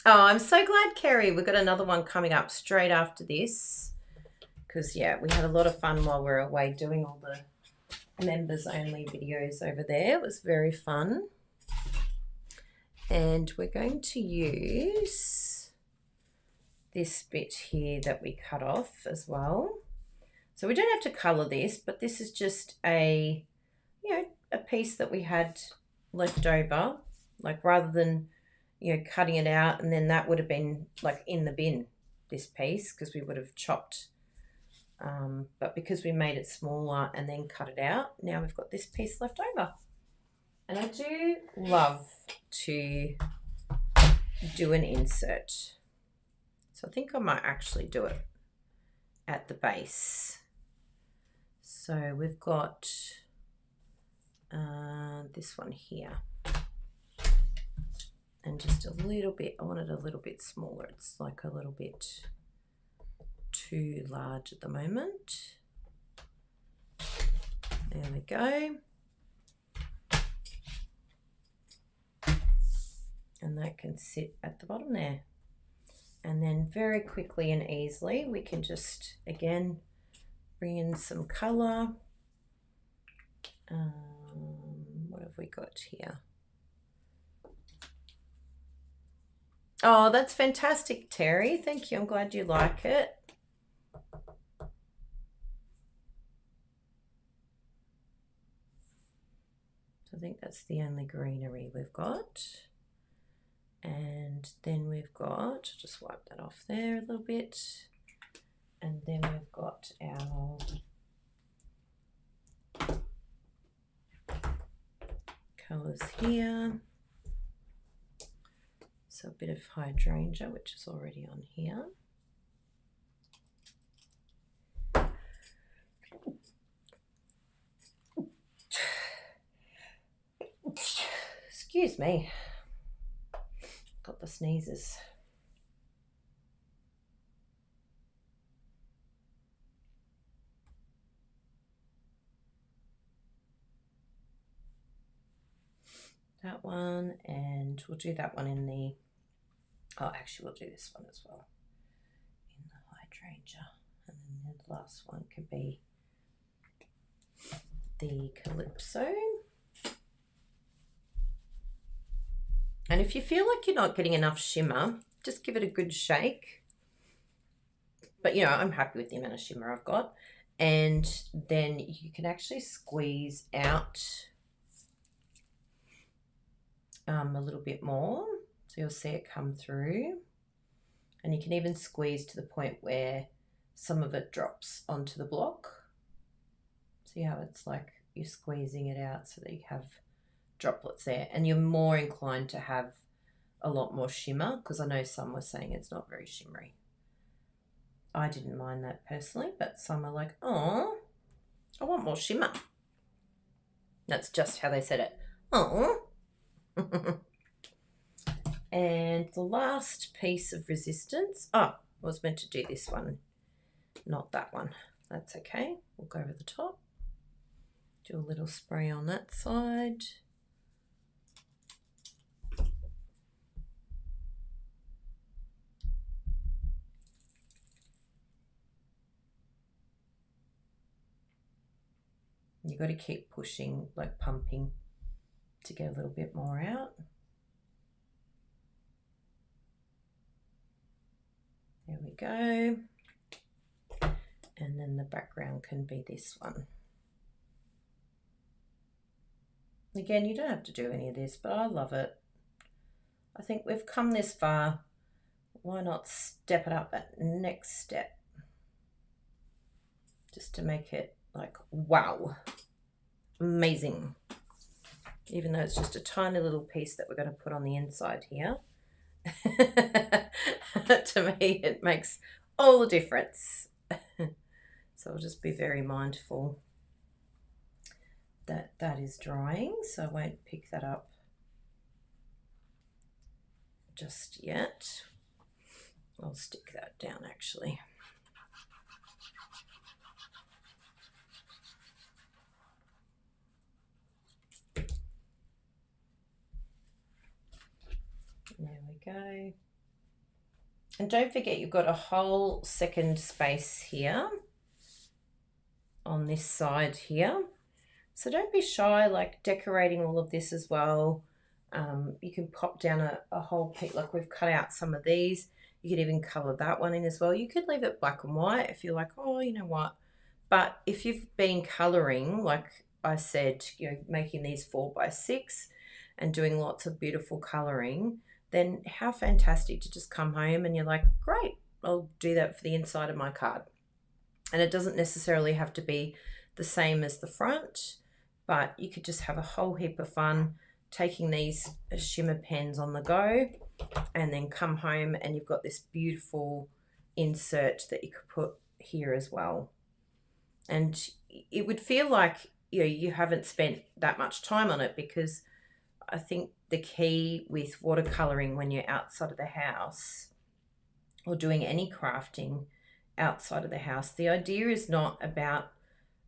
Oh, I'm so glad, Kerry. We've got another one coming up straight after this because, yeah, we had a lot of fun while we were away doing all the members only videos over there. It was very fun. And we're going to use this bit here that we cut off as well. So we don't have to colour this, but this is just a, you know, a piece that we had left over, like rather than, you know, cutting it out and then that would have been like in the bin, this piece, because we would have chopped. But because we made it smaller and then cut it out, now we've got this piece left over. And I do love to do an insert. So I think I might actually do it at the base. So we've got this one here. And just a little bit, I want it a little bit smaller. It's like a little bit too large at the moment. There we go. And that can sit at the bottom there. And then very quickly and easily, we can just, again, bring in some colour. What have we got here? Oh, that's fantastic, Terry. Thank you. I'm glad you like it. So I think that's the only greenery we've got. And then we've got, just wipe that off there a little bit. And then we've got our colours here. So a bit of hydrangea, which is already on here. Excuse me. Got the sneezes. That one, and we'll do that one in the, oh, actually we'll do this one as well in the Hydrangea. And then the last one could be the Calypso. And if you feel like you're not getting enough shimmer, just give it a good shake. But you know, I'm happy with the amount of shimmer I've got. And then you can actually squeeze out a little bit more. So you'll see it come through. And you can even squeeze to the point where some of it drops onto the block. See how it's like you're squeezing it out so that you have droplets there. And you're more inclined to have a lot more shimmer, because I know some were saying it's not very shimmery. I didn't mind that personally, but some are like, oh, I want more shimmer. That's just how they said it. Oh. And the last piece of resistance, oh, I was meant to do this one, not that one. That's okay. We'll go over the top. Do a little spray on that side. You've got to keep pushing, like pumping, to get a little bit more out. There we go. And then the background can be this one. Again, you don't have to do any of this, but I love it. I think we've come this far. Why not step it up that next step? Just to make it like, wow, amazing. Even though it's just a tiny little piece that we're going to put on the inside here. To me, it makes all the difference. So I'll just be very mindful that that is drying, so I won't pick that up just yet. I'll stick that down actually. There we go. And don't forget, you've got a whole second space here on this side here. So don't be shy, like decorating all of this as well. You can pop down a whole piece, like we've cut out some of these. You could even color that one in as well. You could leave it black and white if you're like, oh, you know what. But if you've been coloring, like I said, you know, making these 4x6 and doing lots of beautiful coloring, then how fantastic to just come home and you're like, great, I'll do that for the inside of my card. And it doesn't necessarily have to be the same as the front, but you could just have a whole heap of fun taking these shimmer pens on the go, and then come home and you've got this beautiful insert that you could put here as well. And it would feel like, you know, you haven't spent that much time on it, because I think the key with watercoloring when you're outside of the house or doing any crafting outside of the house, the idea is not about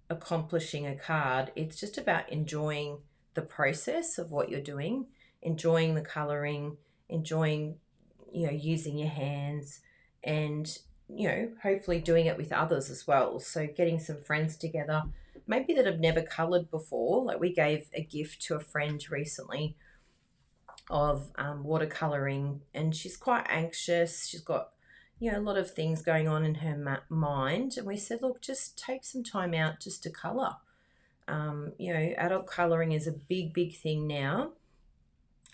accomplishing a card. It's just about enjoying the process of what you're doing, enjoying the coloring, enjoying, you know, using your hands, and, you know, hopefully doing it with others as well. So getting some friends together, maybe that have never colored before. Like we gave a gift to a friend recently of watercoloring, and she's quite anxious. She's got, you know, a lot of things going on in her mind, and we said, look, just take some time out just to color. You know, adult coloring is a big thing now.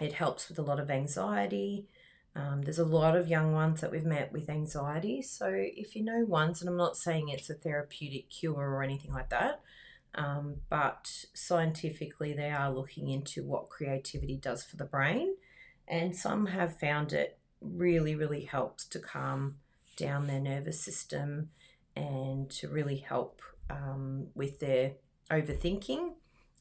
It helps with a lot of anxiety. There's a lot of young ones that we've met with anxiety. So if you know ones, and I'm not saying it's a therapeutic cure or anything like that, but scientifically they are looking into what creativity does for the brain. And some have found it really helps to calm down their nervous system and to really help with their overthinking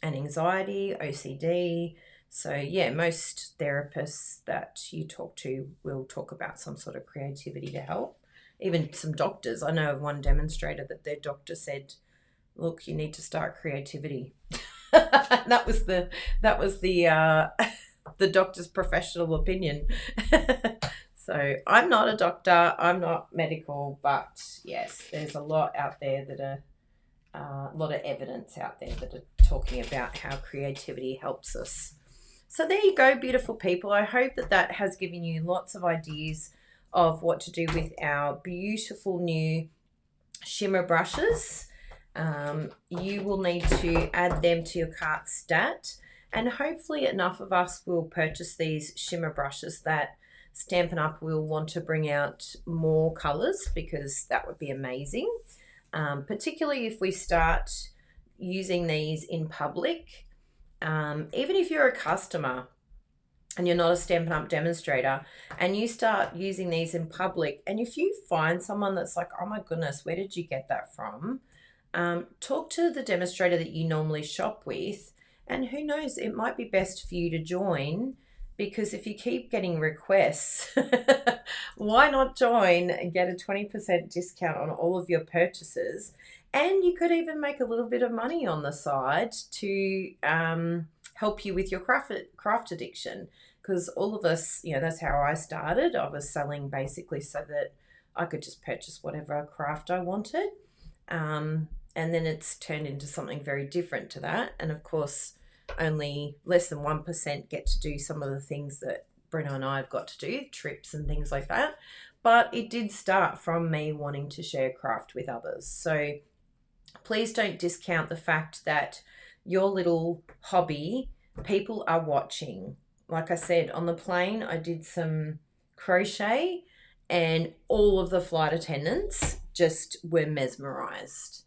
and anxiety, OCD. So yeah, most therapists that you talk to will talk about some sort of creativity to help. Even some doctors. I know of one demonstrator that their doctor said, look, you need to start creativity. that was the the doctor's professional opinion. So I'm not a doctor, I'm not medical, but yes, there's a lot out there that are a lot of evidence out there that are talking about how creativity helps us. So there you go, beautiful people. I hope that that has given you lots of ideas of what to do with our beautiful new shimmer brushes. You will need to add them to your cart stat, and hopefully enough of us will purchase these shimmer brushes that Stampin' Up will want to bring out more colours, because that would be amazing. Particularly if we start using these in public. Even if you're a customer and you're not a Stampin' Up demonstrator, and you start using these in public, and if you find someone that's like, oh my goodness, where did you get that from? Talk to the demonstrator that you normally shop with, and who knows, it might be best for you to join, because if you keep getting requests, why not join and get a 20% discount on all of your purchases? And you could even make a little bit of money on the side to help you with your craft addiction. Because all of us, that's how I started. I was selling basically so that I could just purchase whatever craft I wanted. And then it's turned into something very different to that. And of course, only less than 1% get to do some of the things that Breno and I have got to do, trips and things like that. But it did start from me wanting to share craft with others. So please don't discount the fact that your little hobby, people are watching. Like I said, on the plane, I did some crochet, and all of the flight attendants just were mesmerized.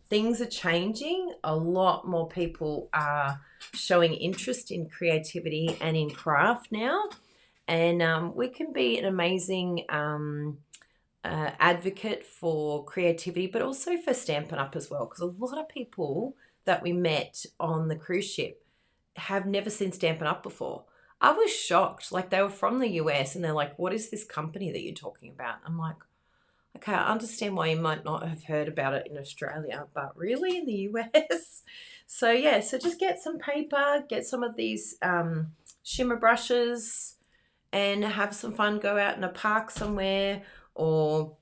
Things are changing. A lot more people are showing interest in creativity and in craft now. And we can be an amazing advocate for creativity, but also for Stampin' Up as well, because a lot of people that we met on the cruise ship have never seen Stampin' Up before. I was shocked. Like, they were from the US and they're like, what is this company that you're talking about? I'm like, okay, I understand why you might not have heard about it in Australia, but really in the US? So yeah, so just get some paper, get some of these shimmer brushes, and have some fun. Go out in a park somewhere, or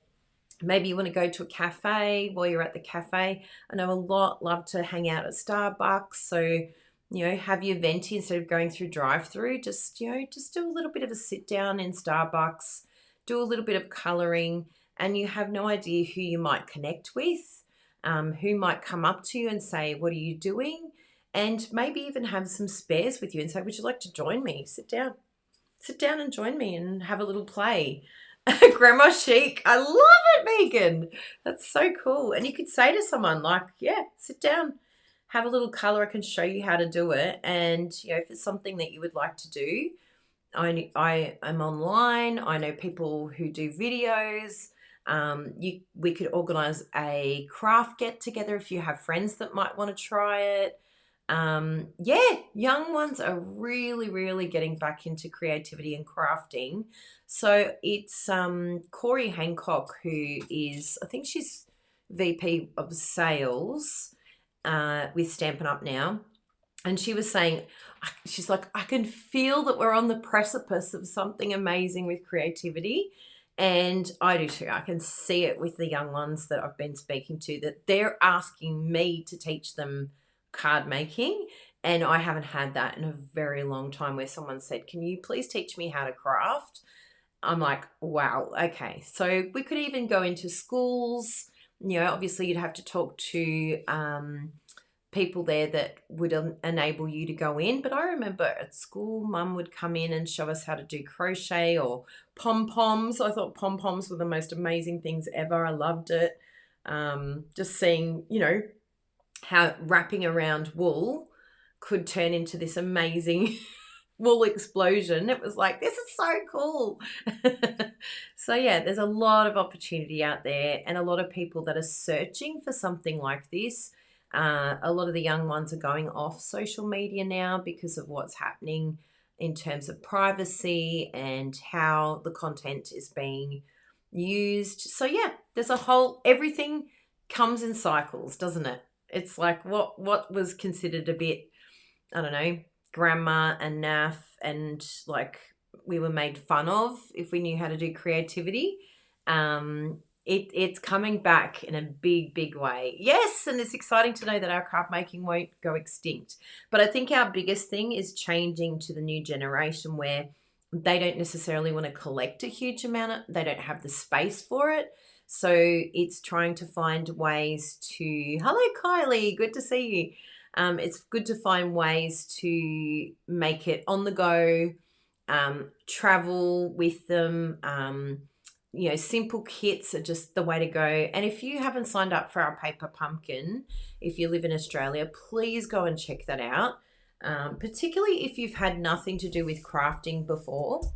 maybe you want to go to a cafe while you're at the cafe. I know a lot love to hang out at Starbucks, so have your venti instead of going through drive-through. Just do a little bit of a sit down in Starbucks, do a little bit of coloring, and you have no idea who you might connect with, who might come up to you and say, what are you doing? And maybe even have some spares with you and say, would you like to join me? Sit down and join me and have a little play. Grandma chic. I love it, Megan. That's so cool. And you could say to someone like, yeah, sit down, have a little color. I can show you how to do it. And if it's something that you would like to do, I am online. I know people who do videos. We could organize a craft get together if you have friends that might want to try it. Young ones are really, really getting back into creativity and crafting. So it's Corey Hancock, who is, I think she's VP of sales with Stampin' Up now. And she was saying, she's like, I can feel that we're on the precipice of something amazing with creativity. And I do too. I can see it with the young ones that I've been speaking to, that they're asking me to teach them card making. And I haven't had that in a very long time, where someone said, can you please teach me how to craft? I'm like, wow, okay. So we could even go into schools. Obviously you'd have to talk to people there that would enable you to go in. But I remember at school, Mum would come in and show us how to do crochet or pom-poms. I thought pom-poms were the most amazing things ever. I loved it. Just seeing, how wrapping around wool could turn into this amazing wool explosion. It was like, this is so cool. So yeah, there's a lot of opportunity out there, and a lot of people that are searching for something like this. A lot of the young ones are going off social media now because of what's happening in terms of privacy and how the content is being used. So yeah, there's everything comes in cycles, doesn't it? It's like what was considered a bit, I don't know, grandma and naff and like we were made fun of if we knew how to do creativity. It's coming back in a big way. Yes, and it's exciting to know that our craft making won't go extinct. But I think our biggest thing is changing to the new generation where they don't necessarily want to collect a huge amount. They don't have the space for it. So it's trying to find ways to, hello Kylie, good to see you. It's good to find ways to make it on the go, travel with them. Simple kits are just the way to go. And if you haven't signed up for our paper pumpkin, if you live in Australia, please go and check that out. Particularly if you've had nothing to do with crafting before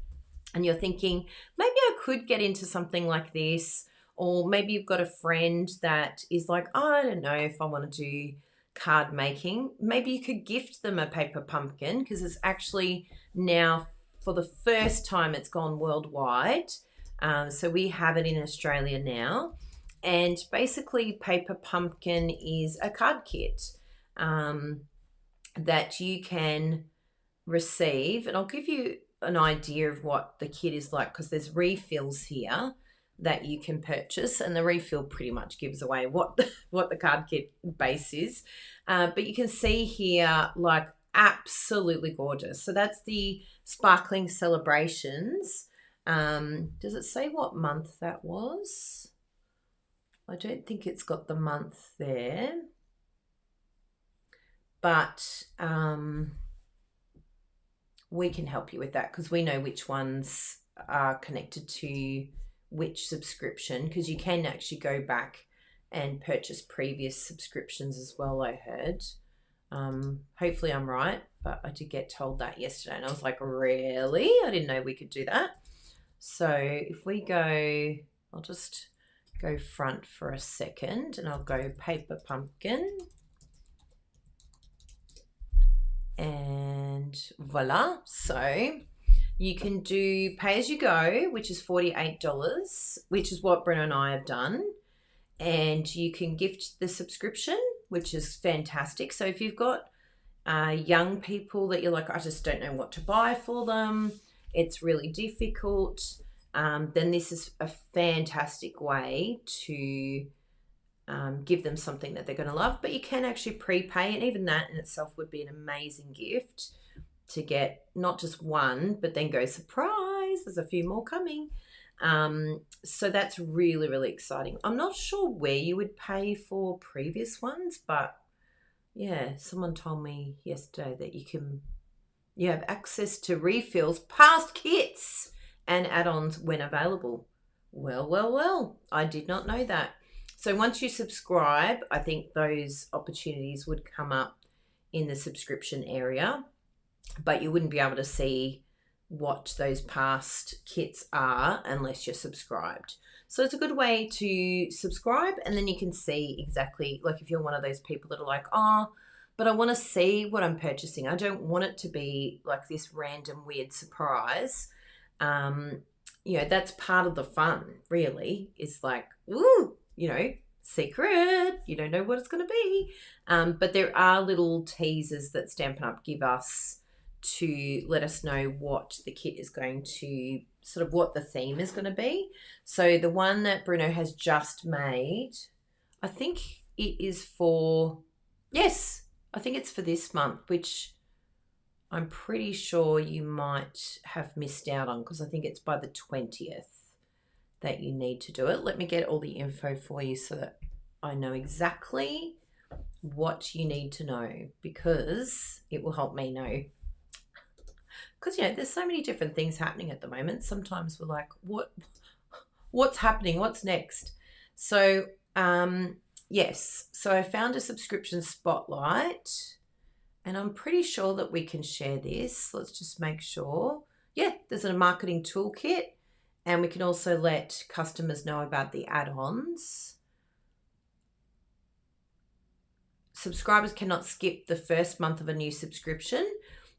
and you're thinking, maybe I could get into something like this, or maybe you've got a friend that is like, oh, I don't know if I want to do card making. Maybe you could gift them a paper pumpkin, because it's actually now, for the first time, it's gone worldwide. So we have it in Australia now. And basically, paper pumpkin is a card kit that you can receive. And I'll give you an idea of what the kit is like, because there's refills here that you can purchase, and the refill pretty much gives away what the card kit base is. But you can see here, like, absolutely gorgeous. So that's the Sparkling Celebrations. Does it say what month that was? I don't think it's got the month there. But we can help you with that, because we know which ones are connected to which subscription, because you can actually go back and purchase previous subscriptions as well, I heard. Hopefully I'm right, but I did get told that yesterday, and I was like, really? I didn't know we could do that. So if we go, I'll just go front for a second, and I'll go paper pumpkin. And voila. So you can do pay as you go, which is $48, which is what Brenna and I have done. And you can gift the subscription, which is fantastic. So if you've got young people that you're like, I just don't know what to buy for them, it's really difficult, then this is a fantastic way to give them something that they're going to love. But you can actually prepay, and even that in itself would be an amazing gift to get, not just one, but then go, surprise, there's a few more coming. So that's really, really exciting. I'm not sure where you would pay for previous ones, but yeah, someone told me yesterday that you have access to refills, past kits, and add-ons when available. Well, I did not know that. So once you subscribe, I think those opportunities would come up in the subscription area, but you wouldn't be able to see what those past kits are unless you're subscribed. So it's a good way to subscribe, and then you can see exactly, like if you're one of those people that are like, oh, but I want to see what I'm purchasing. I don't want it to be like this random weird surprise. That's part of the fun, really, is like, ooh, secret, you don't know what it's going to be. But there are little teasers that Stampin' Up give us to let us know what the kit is going to, sort of what the theme is going to be. So the one that Bruno has just made, I think it is for, yes, I think it's for this month, which I'm pretty sure you might have missed out on, because I think it's by the 20th that you need to do it. Let me get all the info for you so that I know exactly what you need to know, because it will help me know. Because, there's so many different things happening at the moment. Sometimes we're like, what's happening? What's next? So, yes. So I found a subscription spotlight, and I'm pretty sure that we can share this. Let's just make sure. Yeah, there's a marketing toolkit, and we can also let customers know about the add-ons. Subscribers cannot skip the first month of a new subscription,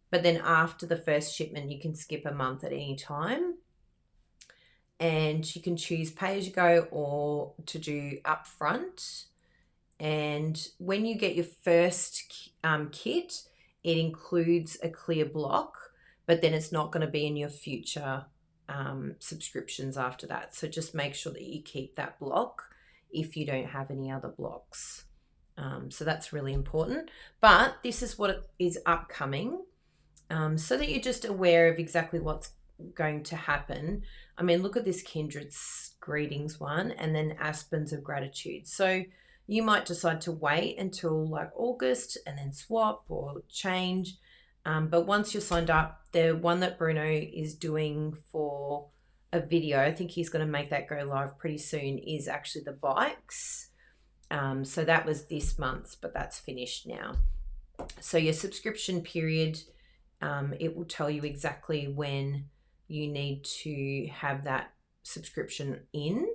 but then after the first shipment, you can skip a month at any time. And you can choose pay as you go or to do upfront. And when you get your first kit, it includes a clear block, but then it's not going to be in your future subscriptions after that. So just make sure that you keep that block if you don't have any other blocks. So that's really important. But this is what is upcoming, so that you're just aware of exactly what's going to happen. I mean, look at this Kindred's Greetings one, and then Aspens of Gratitude. So you might decide to wait until like August and then swap or change. But once you're signed up, the one that Bruno is doing for a video, I think he's going to make that go live pretty soon, is actually the bikes. So that was this month, but that's finished now. So your subscription period, it will tell you exactly when you need to have that subscription in.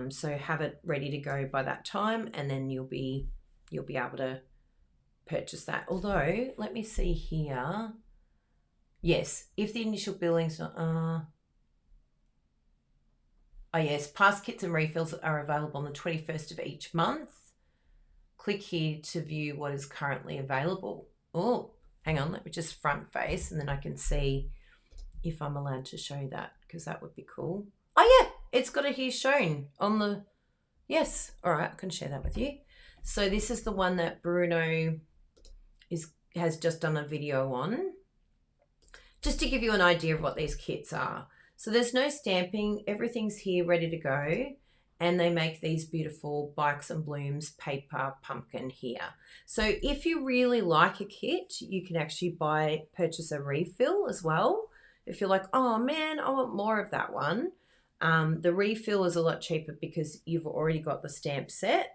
So have it ready to go by that time, and then you'll be able to purchase that. Although, let me see here. Yes, if the initial billing's not, oh yes, past kits and refills are available on the 21st of each month. Click here to view what is currently available. Oh, hang on, let me just front face, and then I can see if I'm allowed to show that, because that would be cool. Oh yeah, it's got it here shown on the, yes, all right, I can share that with you. So this is the one that Bruno has just done a video on, just to give you an idea of what these kits are. So there's no stamping, everything's here ready to go, and they make these beautiful Bikes and Blooms paper pumpkin here. So if you really like a kit, you can actually purchase a refill as well. If you're like, oh man, I want more of that one, the refill is a lot cheaper because you've already got the stamp set.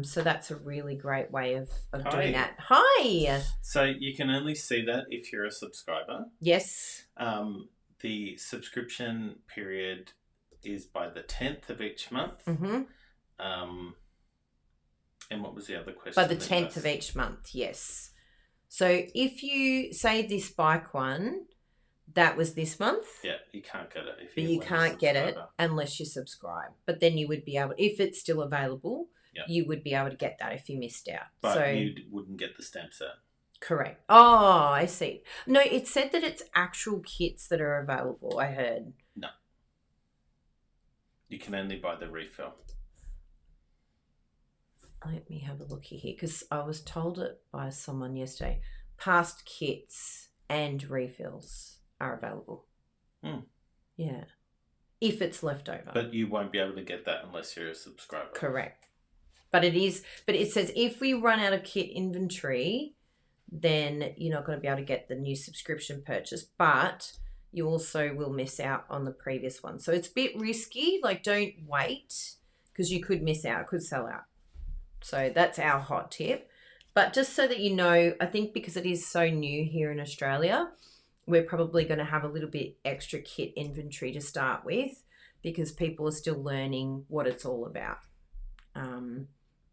So that's a really great way of doing that. Hi. So you can only see that if you're a subscriber. Yes. The subscription period is by the 10th of each month. Mm-hmm. And what was the other question? By the 10th of each month, yes. So if you say this bike one, that was this month. Yeah, you can't get it. But you can't get it unless you subscribe. But then you would be able, if it's still available, you would be able to get that if you missed out. But you wouldn't get the stamp set. Correct. Oh, I see. No, it said that it's actual kits that are available, I heard. No. You can only buy the refill. Let me have a look here, because I was told it by someone yesterday. Past kits and refills are available. Yeah. If it's left over. But you won't be able to get that unless you're a subscriber. Correct. But it says if we run out of kit inventory, then you're not going to be able to get the new subscription purchase, but you also will miss out on the previous one. So it's a bit risky. Like, don't wait, because you could miss out, could sell out. So that's our hot tip. But just so that you know, I think because it is so new here in Australia, we're probably going to have a little bit extra kit inventory to start with, because people are still learning what it's all about.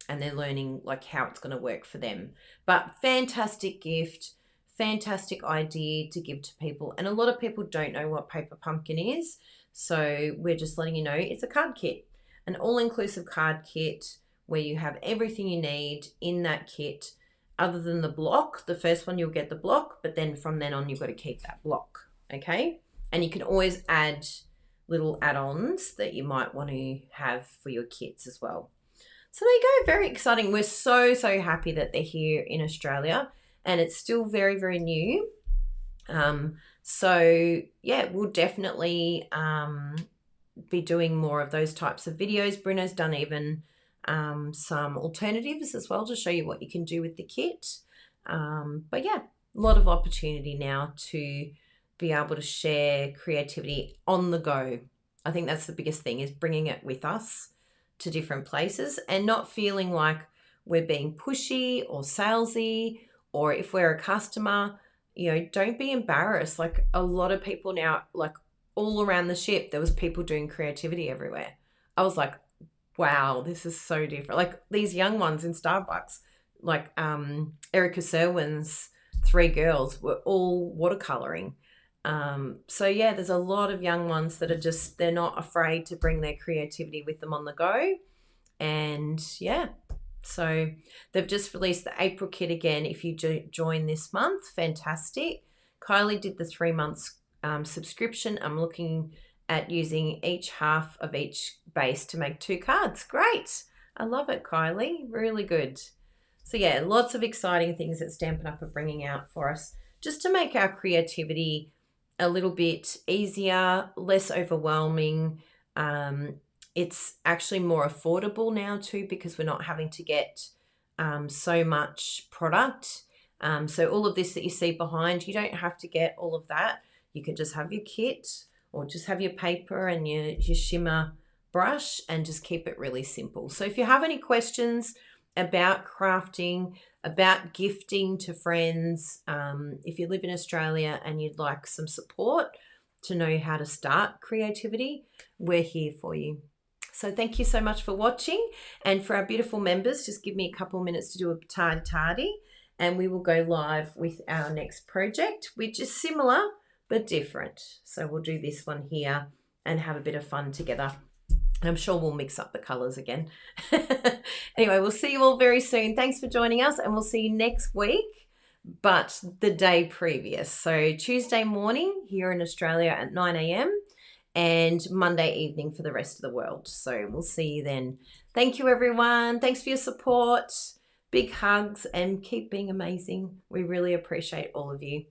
And they're learning like how it's going to work for them. But fantastic gift, fantastic idea to give to people. And a lot of people don't know what paper pumpkin is. So we're just letting you know it's a card kit, an all-inclusive card kit where you have everything you need in that kit other than the block. The first one, you'll get the block, but then from then on, you've got to keep that block, okay? And you can always add little add-ons that you might want to have for your kits as well. So there you go, very exciting. We're so, so happy that they're here in Australia, and it's still very, very new. So yeah, we'll definitely be doing more of those types of videos. Bruno's done even some alternatives as well to show you what you can do with the kit. But yeah, a lot of opportunity now to be able to share creativity on the go. I think that's the biggest thing, is bringing it with us to different places and not feeling like we're being pushy or salesy, or if we're a customer, don't be embarrassed. Like, a lot of people now, like all around the ship, there was people doing creativity everywhere. I was like, wow, this is so different. Like these young ones in Starbucks, like Erica Serwin's 3 girls were all watercoloring. So yeah, there's a lot of young ones that are they're not afraid to bring their creativity with them on the go. And yeah, so they've just released the April kit again. If you join this month, fantastic. Kylie did the 3 months subscription. I'm looking at using each half of each base to make 2 cards. Great. I love it, Kylie. Really good. So yeah, lots of exciting things that Stampin' Up are bringing out for us just to make our creativity a little bit easier, less overwhelming. It's actually more affordable now too, because we're not having to get so much product. So all of this that you see behind, you don't have to get all of that. You can just have your kit or just have your paper and your shimmer brush and just keep it really simple. So if you have any questions about crafting, about gifting to friends, if you live in Australia and you'd like some support to know how to start creativity, we're here for you. So thank you so much for watching. And for our beautiful members, just give me a couple of minutes to do a tardy and we will go live with our next project, which is similar but different. So we'll do this one here and have a bit of fun together. I'm sure we'll mix up the colours again. Anyway, we'll see you all very soon. Thanks for joining us, and we'll see you next week, but the day previous. So Tuesday morning here in Australia at 9 a.m. and Monday evening for the rest of the world. So we'll see you then. Thank you, everyone. Thanks for your support. Big hugs and keep being amazing. We really appreciate all of you.